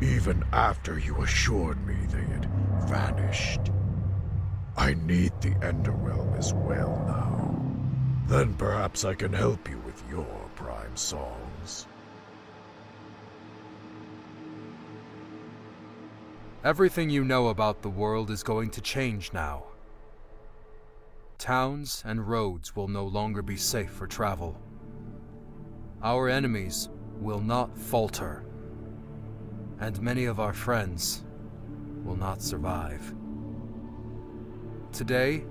even after you assured me they had vanished. I need the Ender Realm as well now. Then perhaps I can help you with your prime songs. Everything you know about the world is going to change now. Towns and roads will no longer be safe for travel. Our enemies will not falter, and many of our friends will not survive. Today,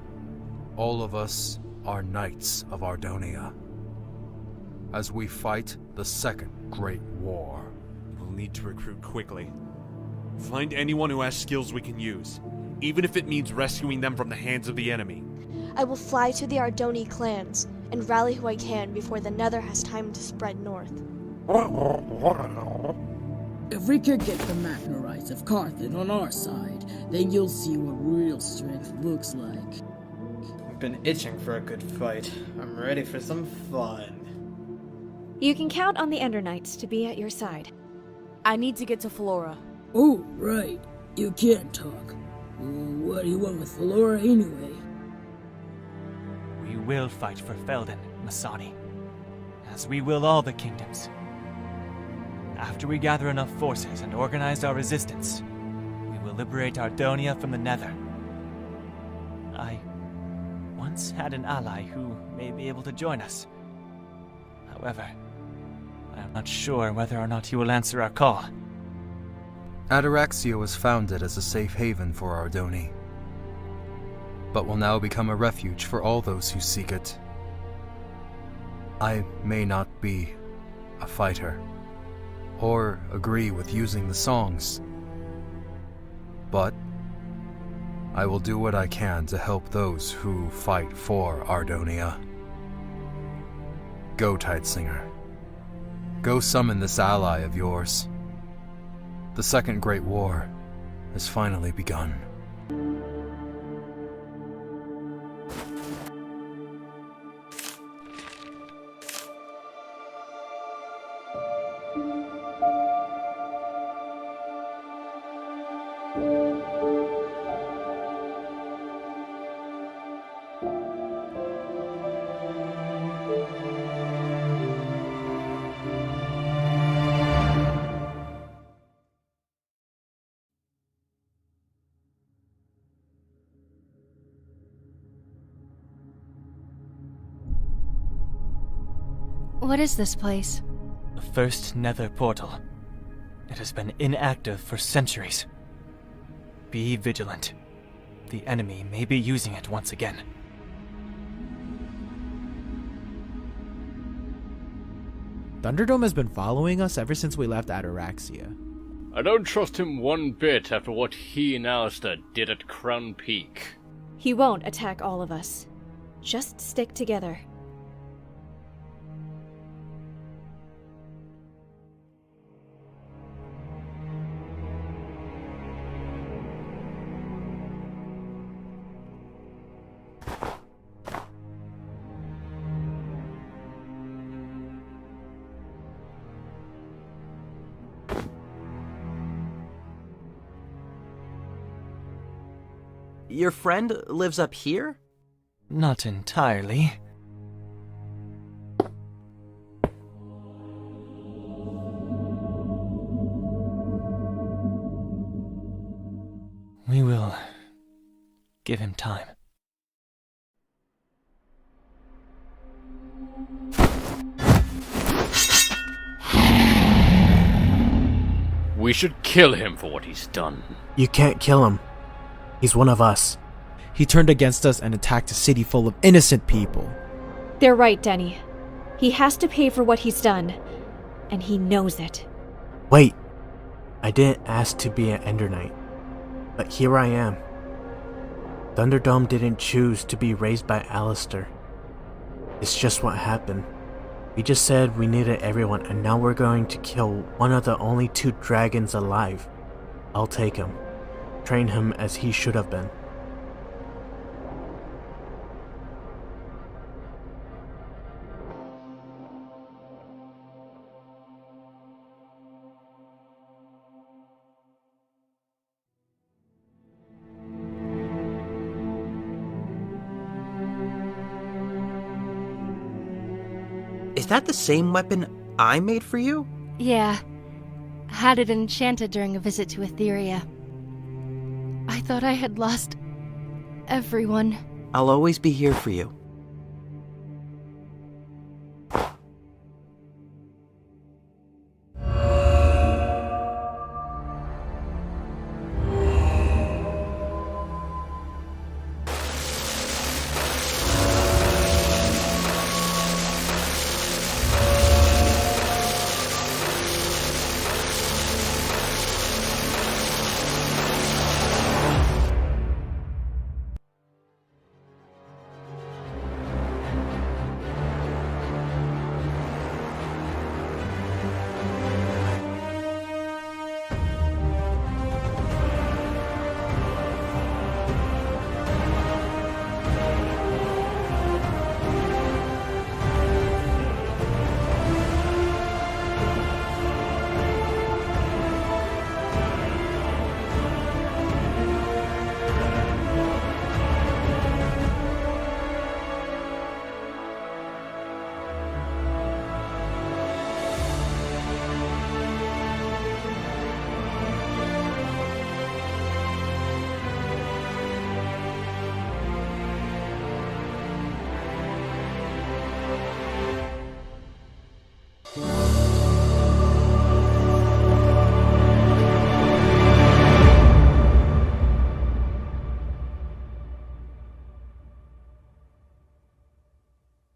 all of us are Knights of Ardonia, as we fight the Second Great War. We'll need to recruit quickly. Find anyone who has skills we can use, even if it means rescuing them from the hands of the enemy. I will fly to the Ardoni clans and rally who I can before the Nether has time to spread north. If we could get the Machnorites of Carthage on our side, then you'll see what real strength looks like. Been itching for a good fight. I'm ready for some fun. You can count on the Ender Knights to be at your side. I need to get to Flora. Oh, right. You can't talk. What do you want with Flora anyway? We will fight for Felden, Masani, as we will all the kingdoms. After we gather enough forces and organize our resistance, we will liberate Ardonia from the Nether. I once had an ally who may be able to join us. However, I am not sure whether or not he will answer our call. Ataraxia was founded as a safe haven for Ardoni, but will now become a refuge for all those who seek it. I may not be a fighter, or agree with using the songs, but I will do what I can to help those who fight for Ardonia. Go, Tidesinger. Go summon this ally of yours. The Second Great War has finally begun. What is this place? The first Nether portal. It has been inactive for centuries. Be vigilant. The enemy may be using it once again. Thunderdome has been following us ever since we left Ataraxia. I don't trust him one bit after what he and Alistair did at Crown Peak. He won't attack all of us. Just stick together. Your friend lives up here? Not entirely. We will give him time. We should kill him for what he's done. You can't kill him. He's one of us. He turned against us and attacked a city full of innocent people. They're right, Denny. He has to pay for what he's done, and he knows it. Wait. I didn't ask to be an Ender Knight, but here I am. Thunderdome didn't choose to be raised by Alistair. It's just what happened. We just said we needed everyone, and now we're going to kill one of the only 2 dragons alive. I'll take him. Train him as he should have been. Is that the same weapon I made for you? Yeah. Had it enchanted during a visit to Etheria. I thought I had lost everyone. I'll always be here for you.